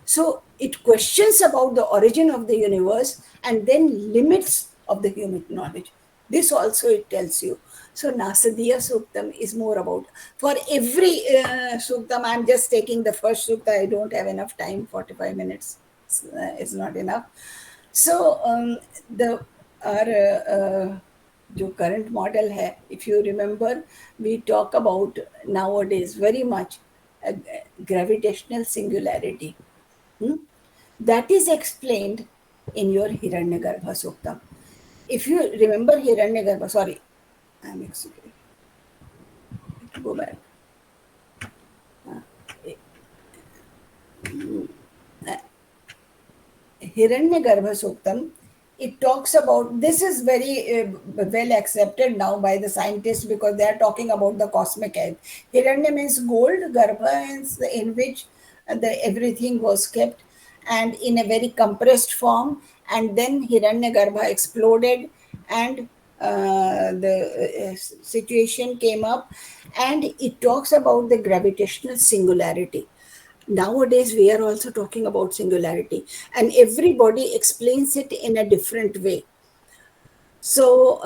So it questions about the origin of the universe and then limits of the human knowledge. This also it tells you. So Nasadiya Suktam is more about, for every Suktam, I'm just taking the first Sukta, I don't have enough time, 45 minutes is not enough. So our जो current model है, if you remember, we talk about nowadays very much gravitational singularity. That is explained in your Hiranyagarbha Suktam. If you remember Hiranyagarbha, sorry, I'm executing. Go back. Hiranyagarbha Suktam, it talks about, this is very well accepted now by the scientists because they are talking about the cosmic egg. Hiranya means gold, Garbha means in which everything was kept and in a very compressed form, and then Hiranyagarbha exploded and the situation came up, and it talks about the gravitational singularity. Nowadays, we are also talking about singularity, and everybody explains it in a different way. So,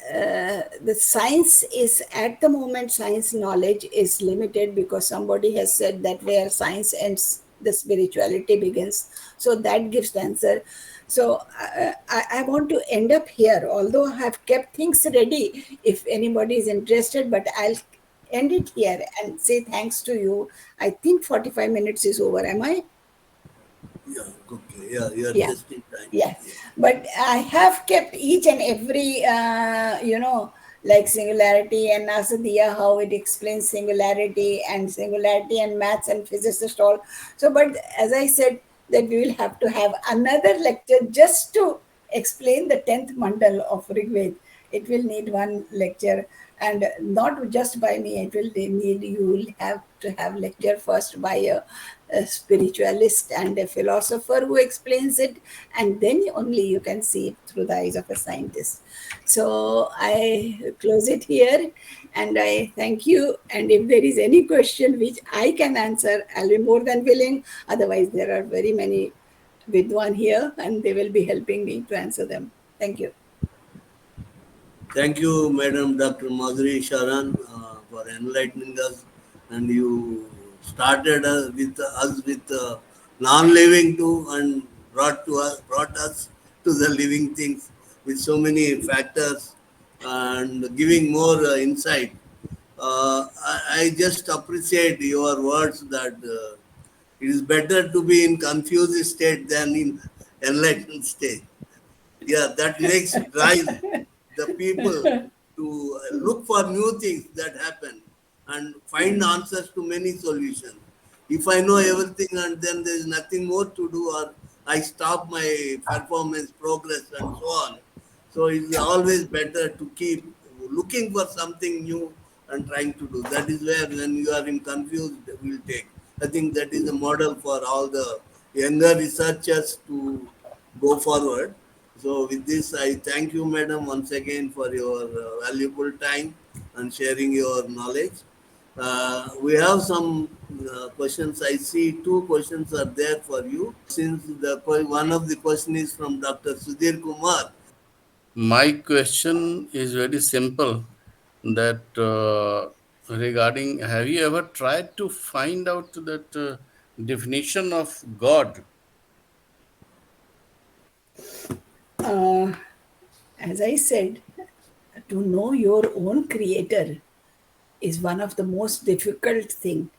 the science is, at the moment, science knowledge is limited because somebody has said that where science ends, the spirituality begins. So, that gives the answer. So, I want to end up here, although I have kept things ready if anybody is interested, but I'll end it here and say thanks to you. I think 45 minutes is over. Am I? Yeah, okay. Yeah, you are Yeah. just in time. Yeah. But I have kept each and every, like singularity and Nasadiya, how it explains singularity and maths and physicists all. So, but as I said, that we will have to have another lecture just to explain the 10th mandal of Rigved. It will need one lecture, and not just by me. It will need, you will have to have lecture first by a spiritualist and a philosopher who explains it, and then only you can see it through the eyes of a scientist. So I close it here and I thank you. And if there is any question which I can answer, I'll be more than willing. Otherwise, there are very many Vidwan here, and they will be helping me to answer them. Thank you. Thank you, Madam Dr. Madhuri Sharan, for enlightening us. And you started us with non-living too, and brought us to the living things with so many factors and giving more insight. I just appreciate your words that it is better to be in confused state than in enlightened state. Yeah, that makes drive the people to look for new things that happen and find answers to many solutions. If I know everything and then there is nothing more to do, or I stop my performance, progress, and so on. So it's always better to keep looking for something new and trying to do. That is where when you are in confused, will take. I think that is a model for all the younger researchers to go forward. So with this, I thank you, madam, once again for your valuable time and sharing your knowledge. We have some questions. I see two questions are there for you. Since one of the question is from Dr. Sudhir Kumar. My question is very simple. That regarding, have you ever tried to find out that definition of God? As I said, to know your own creator is one of the most difficult thing.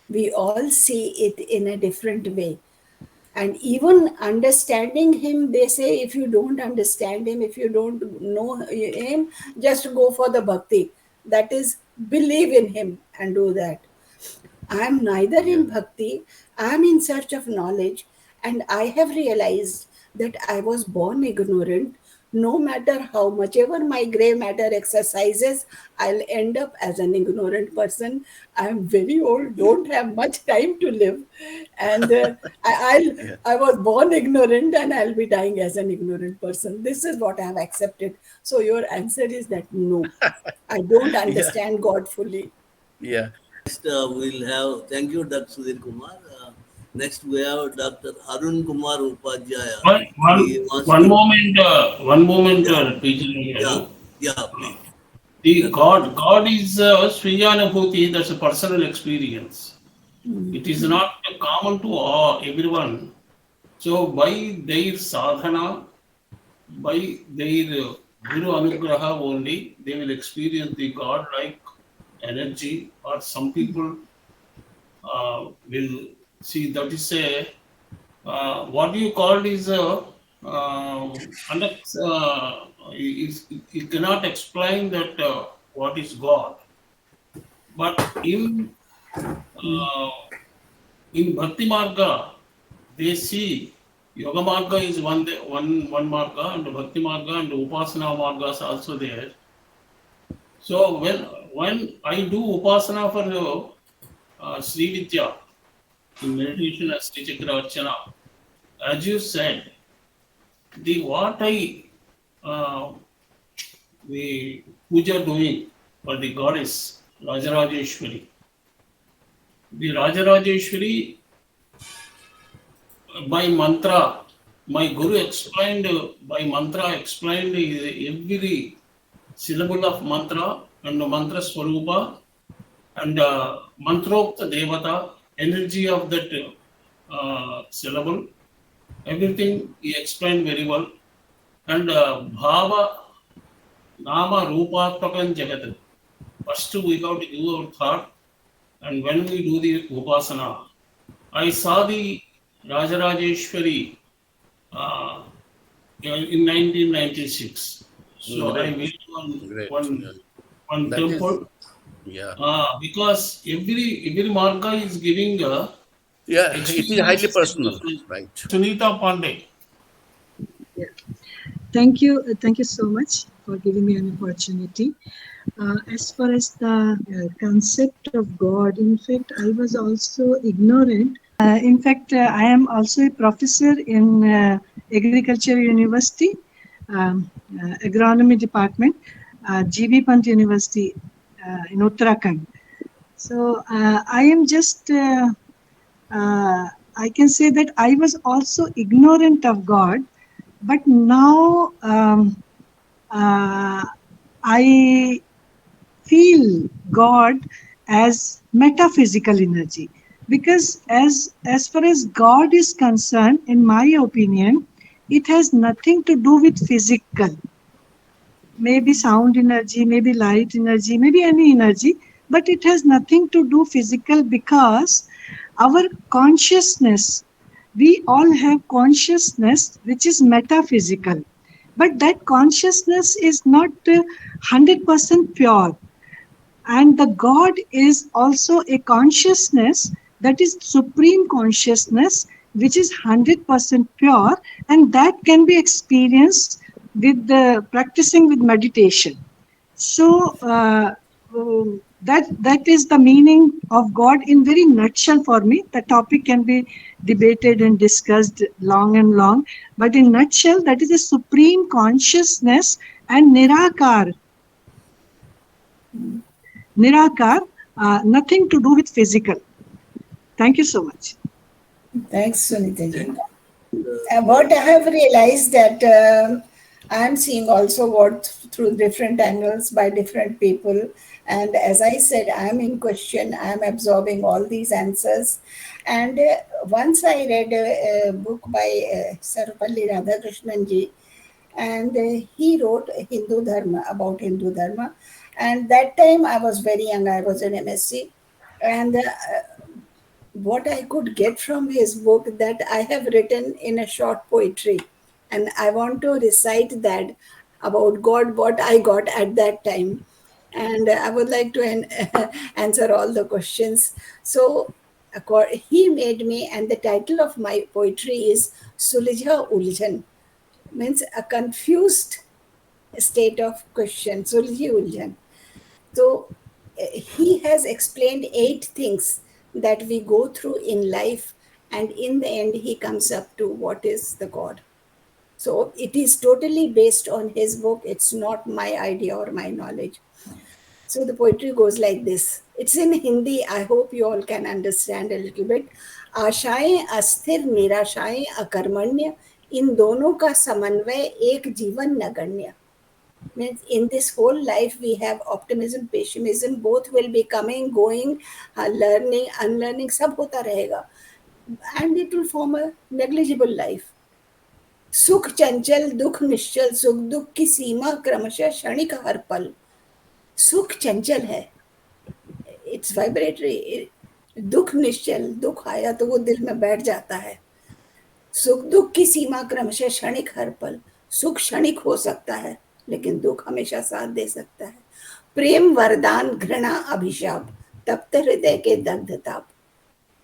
We all see it in a different way. And even understanding him, they say if you don't understand him, if you don't know him, just go for the bhakti. That is, believe in him and do that. I am neither in bhakti, I am in search of knowledge, and I have realized that I was born ignorant. No matter how much ever my gray matter exercises, I'll end up as an ignorant person. I'm very old, don't have much time to live, and I was born ignorant, and I'll be dying as an ignorant person. This is what I have accepted. So your answer is that no, I don't understand God fully. Yeah. Next, we'll have, thank you, Dr. Sudhir Kumar. Next, we have Dr. Arun Kumar Upadhyaya. One moment, Yeah. teacher. Yeah, please. The God is Sviyanabhuti, that's a personal experience. It is not common to everyone. So by their sadhana, by their Guru Anugraha only, they will experience the God-like energy, or some people will see that is a what you call is a you cannot explain that what is God, but in Bhakti Marga they see Yoga Marga is one Marga, and Bhakti Marga and Upasana Marga is also there. So when I do Upasana for Sri Vidya in meditation as Sri Chakra Archana, as you said, the puja doing for the goddess Rajarajeshwari. The Rajarajeshwari by mantra, my Guru explained every syllable of mantra and mantra swarupa and mantrokta devata, energy of that syllable. Everything he explained very well. And bhava nama rupatmakam jagat. First we have to do our thought, and when we do the upasana, I saw the Rajarajeshwari in 1996. So I went one That temple. Because every marga is giving it is highly personal, right? Sunita Pandey. Yeah. Thank you so much for giving me an opportunity. As far as the concept of God, in fact, I was also ignorant. In fact, I am also a professor in Agriculture University, Agronomy Department, GB Pant University in Uttarakhand. So I am just, I I can say that I was also ignorant of God, but now I feel God as metaphysical energy, because as far as God is concerned, in my opinion, it has nothing to do with physical, maybe sound energy, maybe light energy, maybe any energy, but it has nothing to do physical, because our consciousness, we all have consciousness which is metaphysical, but that consciousness is not 100% pure. And the God is also a consciousness, that is supreme consciousness, which is 100% pure, and that can be experienced with the practicing with meditation. So that is the meaning of God in very nutshell for me. The topic can be debated and discussed long and long, but in nutshell, that is a supreme consciousness and nirakar. Nirakar, nothing to do with physical. Thank you so much. Thanks, Sunita ji. What I have realized that I am seeing also what through different angles by different people. And as I said, I am in question, I am absorbing all these answers. And once I read a book by Sarvapalli Radhakrishnan ji, and he wrote Hindu Dharma, about Hindu Dharma. And that time I was very young, I was in MSc. And what I could get from his book, that I have written in a short poetry, and I want to recite that about God, what I got at that time, and I would like to answer all the questions. So he made me, and the title of my poetry is Sulja Uljan, means a confused state of question, Sulji Uljan. So he has explained 8 things that we go through in life, and in the end, he comes up to what is the God. So it is totally based on his book. It's not my idea or my knowledge. So the poetry goes like this. It's in Hindi. I hope you all can understand a little bit. आशाएं अस्थिर निराशाएं अकर्मण्य, इन दोनों का समन्वय एक जीवन नगण्य. Means in this whole life we have optimism, pessimism, both will be coming, going, learning, unlearning, सब होता रहेगा, and it will form a negligible life. सुख चंचल दुख निश्चल, सुख दुख की सीमा क्रमशः क्षणिक हर पल. सुख चंचल है, इट्स वाइब्रेटरी. दुख निश्चल, दुख आया तो वो दिल में बैठ जाता है. सुख दुख की सीमा क्रमशः क्षणिक हर पल. सुख क्षणिक हो सकता है, लेकिन दुख हमेशा साथ दे सकता है. प्रेम वरदान घृणा अभिशाप, तप्त हृदय के दग्ध ताप.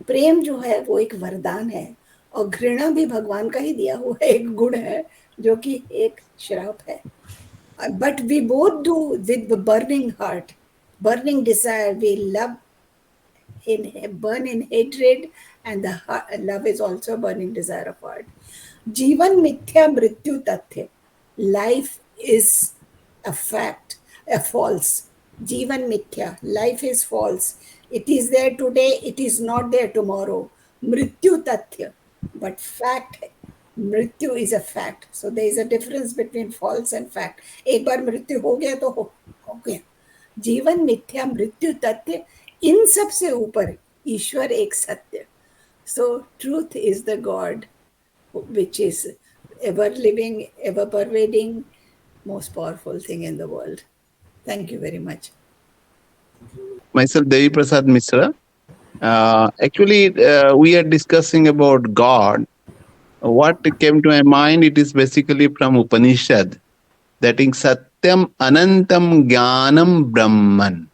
प्रेम जो है वो एक वरदान है, और घृणा भी भगवान का ही दिया हुआ एक गुण है, जो कि एक श्राप है. But we both do with burning heart, burning desire. We love burn in hatred, and the love is also burning desire of heart. जीवन मिथ्या मृत्यु तथ्य. Life is a fact, a false. Jivan mithya, life is false. It is there today, it is not there tomorrow. Mrityu tathya, but fact, mrityu is a fact. So there is a difference between false and fact. एक बार मृत्यु हो गया तो हो गया. जीवन मिथ्या मृत्यु तथ्य, इन सब से ऊपर ईश्वर एक सत्य. So truth is the God, which is ever living, ever pervading, most powerful thing in the world. Thank you very much. Myself, Devi Prasad Mishra. Actually, we are discussing about God. What came to my mind, it is basically from Upanishad, that is Satyam Anantam Jnanam Brahman.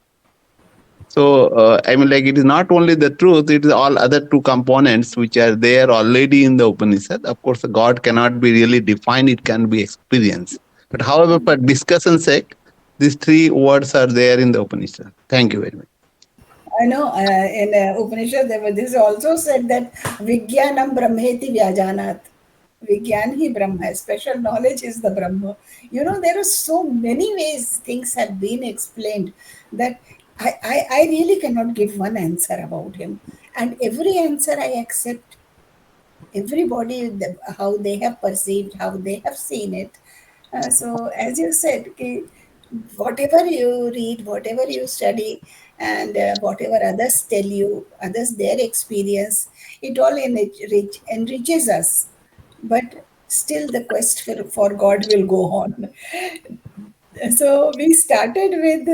So, I mean, like, it is not only the truth, it is all other 2 components which are there already in the Upanishad. Of course, God cannot be really defined, it can be experienced. But however, for discussion's sake, these 3 words are there in the Upanishad. Thank you very much. I know in Upanishad, this also said that Vijnanam Brahmeti Vyajanat. Vigyan hi Brahma hai. Special knowledge is the Brahma. You know, there are so many ways things have been explained that I really cannot give one answer about him. And every answer I accept everybody, how they have perceived, how they have seen it. So as you said, whatever you read, whatever you study, and whatever others tell you, others their experience, it all enriches us. But still, the quest for God will go on. So we started with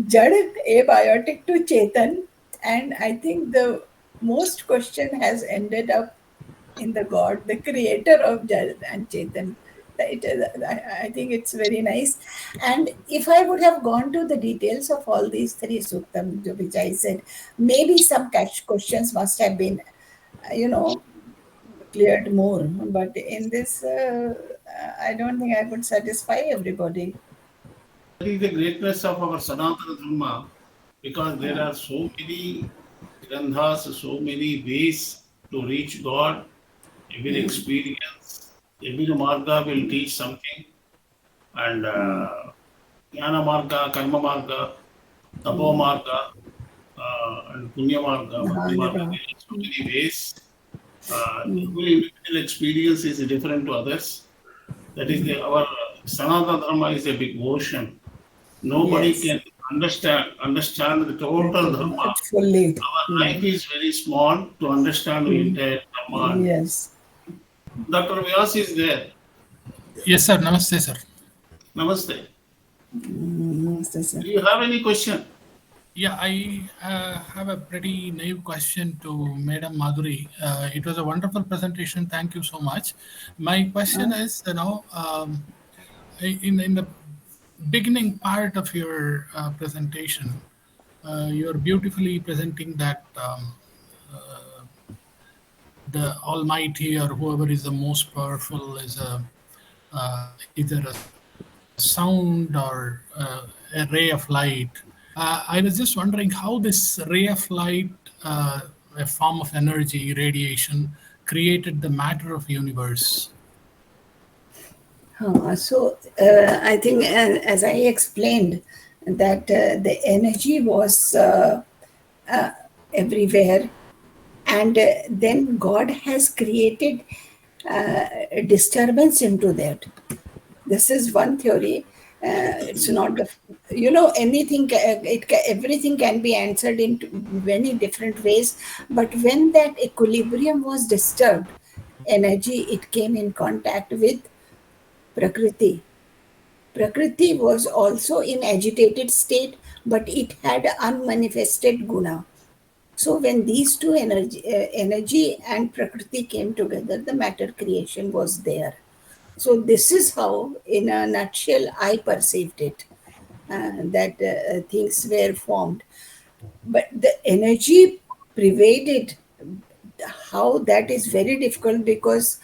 Jad, abiotic to Chetan, and I think the most question has ended up in the God, the creator of Jad and Chetan. I think it's very nice. And if I would have gone to the details of all these three suktam, which I said, maybe some catch questions must have been, you know, cleared more. But in this, I don't think I could satisfy everybody. That is the greatness of our Sanatana Dharma, because there Uh, are so many granthas, so many ways to reach God. Every experience, every marga will teach something, and jnana marga, karma marga, tapo marga, and punya marga, bhakti marga. There are so many ways. Every individual experience is different to others. That is our Sanatana Dharma is a big ocean. Nobody yes, can understand the total dharma. fully. Our life is very small to understand the entire dharma. Yes. Dr. Vyas is there. Yes, sir. Namaste, sir. Namaste. Namaste, sir. Do you have any question? Yeah, I have a pretty naive question to Madam Madhuri. It was a wonderful presentation. Thank you so much. My question is, in the beginning part of your presentation, you're beautifully presenting that the Almighty or whoever is the most powerful is either a sound or a ray of light. I was just wondering how this ray of light, a form of energy, radiation, created the matter of universe. So I think, as I explained, that the energy was everywhere, and then God has created a disturbance into that. This is one theory. It's not the, anything. Everything can be answered in many different ways. But when that equilibrium was disturbed, energy, it came in contact with Prakriti. Prakriti was also in agitated state, but it had unmanifested guna. So when these two energy and Prakriti came together, the matter creation was there. So this is how, in a nutshell, I perceived it, that things were formed. But the energy pervaded, how that is very difficult, because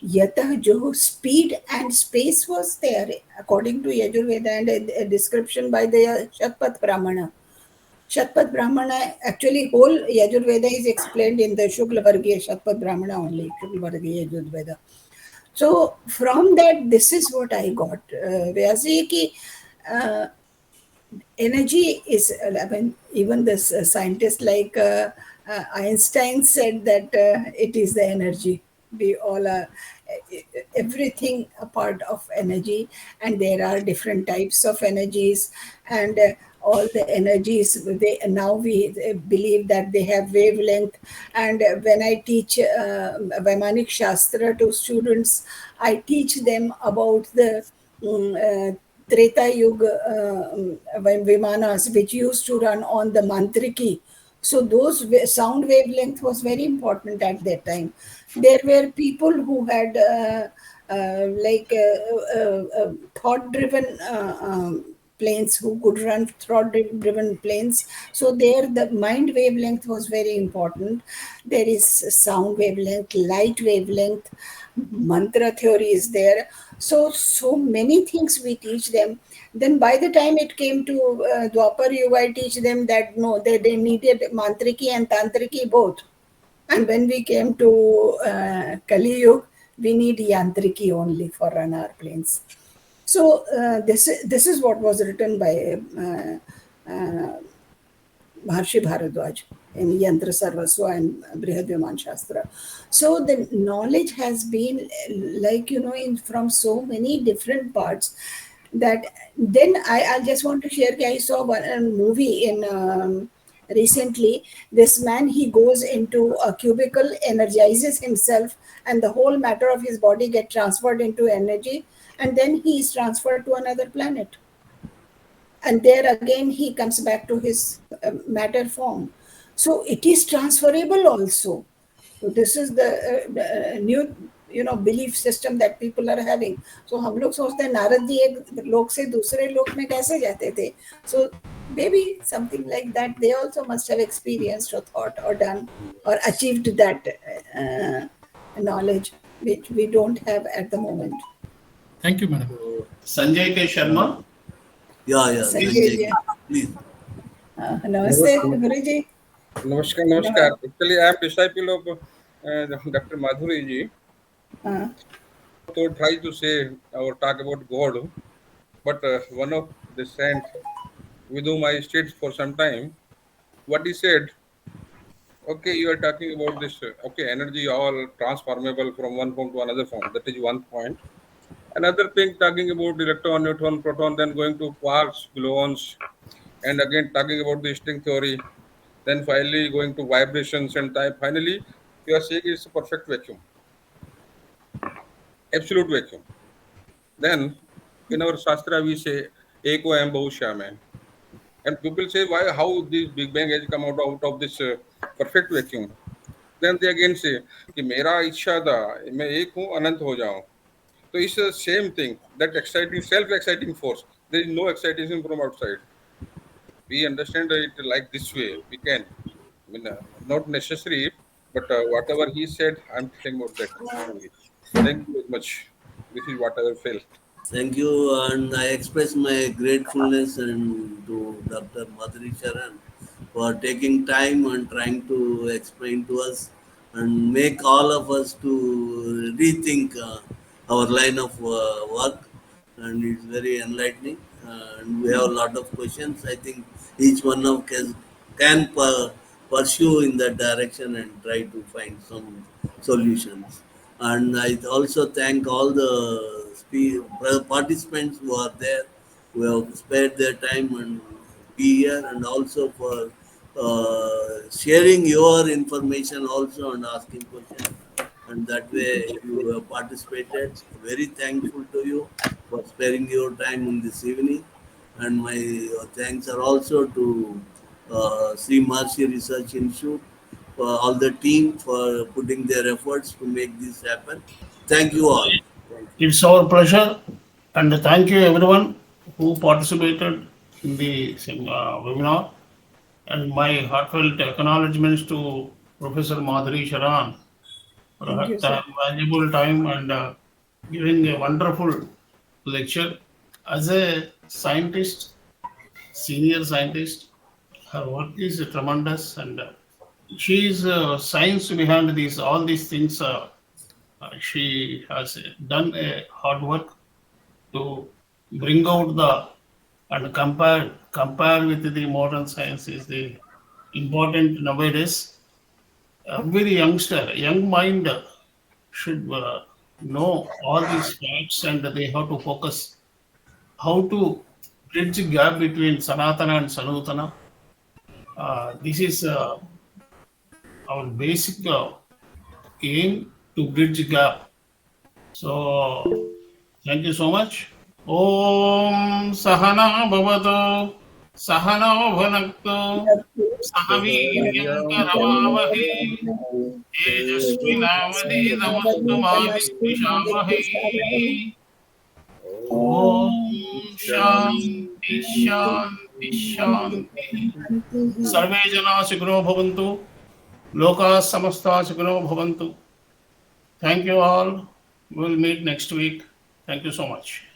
yatah jo speed and space was there according to Yajurveda, and a description by the Shatpat Brahmana. Shatpat Brahmana, actually whole Yajurveda is explained in the Shukla Vargiya Shatpat Brahmana only, Shukla Vargiya Yajurveda. So from that, this is what I got. Vyasi ki energy is, I mean, even the scientists like Einstein said that it is the energy. We all are, everything a part of energy, and there are different types of energies, and all the energies, they now we believe that they have wavelength. And when I teach Vaimanic Shastra to students, I teach them about the Treta Yuga Vimanas, which used to run on the Mantriki. So those sound wavelength was very important at that time. There were people who had thought-driven planes, who could run thought-driven planes. So there the mind wavelength was very important. There is sound wavelength, light wavelength, mantra theory is there. So many things we teach them. Then by the time it came to Dwapar Yuga, I teach them that no, they needed mantriki and tantriki both. And when we came to Kali Yuga, we need yantriki only for run our planes. So this is what was written by Maharshi Bharadwaj. in Yantra Sarvasva and Brihadvyaman Shastra. So the knowledge has been like, from so many different parts that then I just want to share. I saw one movie in recently. This man, he goes into a cubicle, energizes himself, and the whole matter of his body get transferred into energy, and then he is transferred to another planet. And there again, he comes back to his matter form. So it is transferable also. So this is the new, belief system that people are having. So हम लोग सोचते हैं नारद जी एक लोक से दूसरे लोक में कैसे जाते थे. So maybe something like that. They also must have experienced or thought or done or achieved that knowledge which we don't have at the moment. Thank you, madam. Sanjay K. Sharma. Yeah. Sanjay ji. Please. Namaste, Guruji. Namaskar. Actually, I am disciple of Dr. Madhuri ji. So try to say or talk about God, but one of the saints with whom I stayed for some time, what he said, okay, you are talking about this, energy all transformable from one form to another form. That is one point. Another thing, talking about electron, neutron, proton, then going to quarks, gluons, and again talking about the string theory, then finally going to vibrations and time. Finally, you are saying it's a perfect vacuum, absolute vacuum. Then in our Shastra we say, Eko Am Bahushyam hai. And people say, why, how this Big Bang has come out of this perfect vacuum? Then they again say, कि मेरा इच्छा था मैं एक हूँ अनंत हो जाऊं. So it's the same thing, that exciting, self-exciting force. There is no excitation from outside. We understand it like this way. We can, not necessary, but whatever he said, I'm telling about that. Thank you very much. This is what I felt. Thank you, and I express my gratefulness and to Dr. Madhuri Sharan for taking time and trying to explain to us and make all of us to rethink our line of work, and it's very enlightening. And we have a lot of questions. I think each one of us can pursue in that direction and try to find some solutions. And I also thank all the participants who are there, who have spared their time and be here, and also for sharing your information also and asking questions. And that way you have participated. Very thankful to you for sparing your time in this evening. And my thanks are also to Sri Maharshi Research Institute, for all the team for putting their efforts to make this happen. Thank you all. It's our pleasure, and thank you everyone who participated in the webinar. And my heartfelt acknowledgements to Professor Madhuri Sharan for her valuable time and giving a wonderful lecture. As a scientist, senior scientist, her work is tremendous, and she is science behind all these things. She has done a hard work to bring out and compare with the modern science is the important nowadays. Every young mind should know all these facts, and they have to focus how to bridge the gap between Sanatana and Sanutana. This is our basic aim, to bridge the gap. So thank you so much. Om Sahana Bhavatu Sahana Bhanaktu Sahaviryam Karavavahe Tejasvinavadi Namastumadishamahe. Om Shanti Shanti Shanti. Sarve Jana Sukhino Bhavantu. Loka Samasta Sukhino Bhavantu. Thank you all. We'll meet next week. Thank you so much.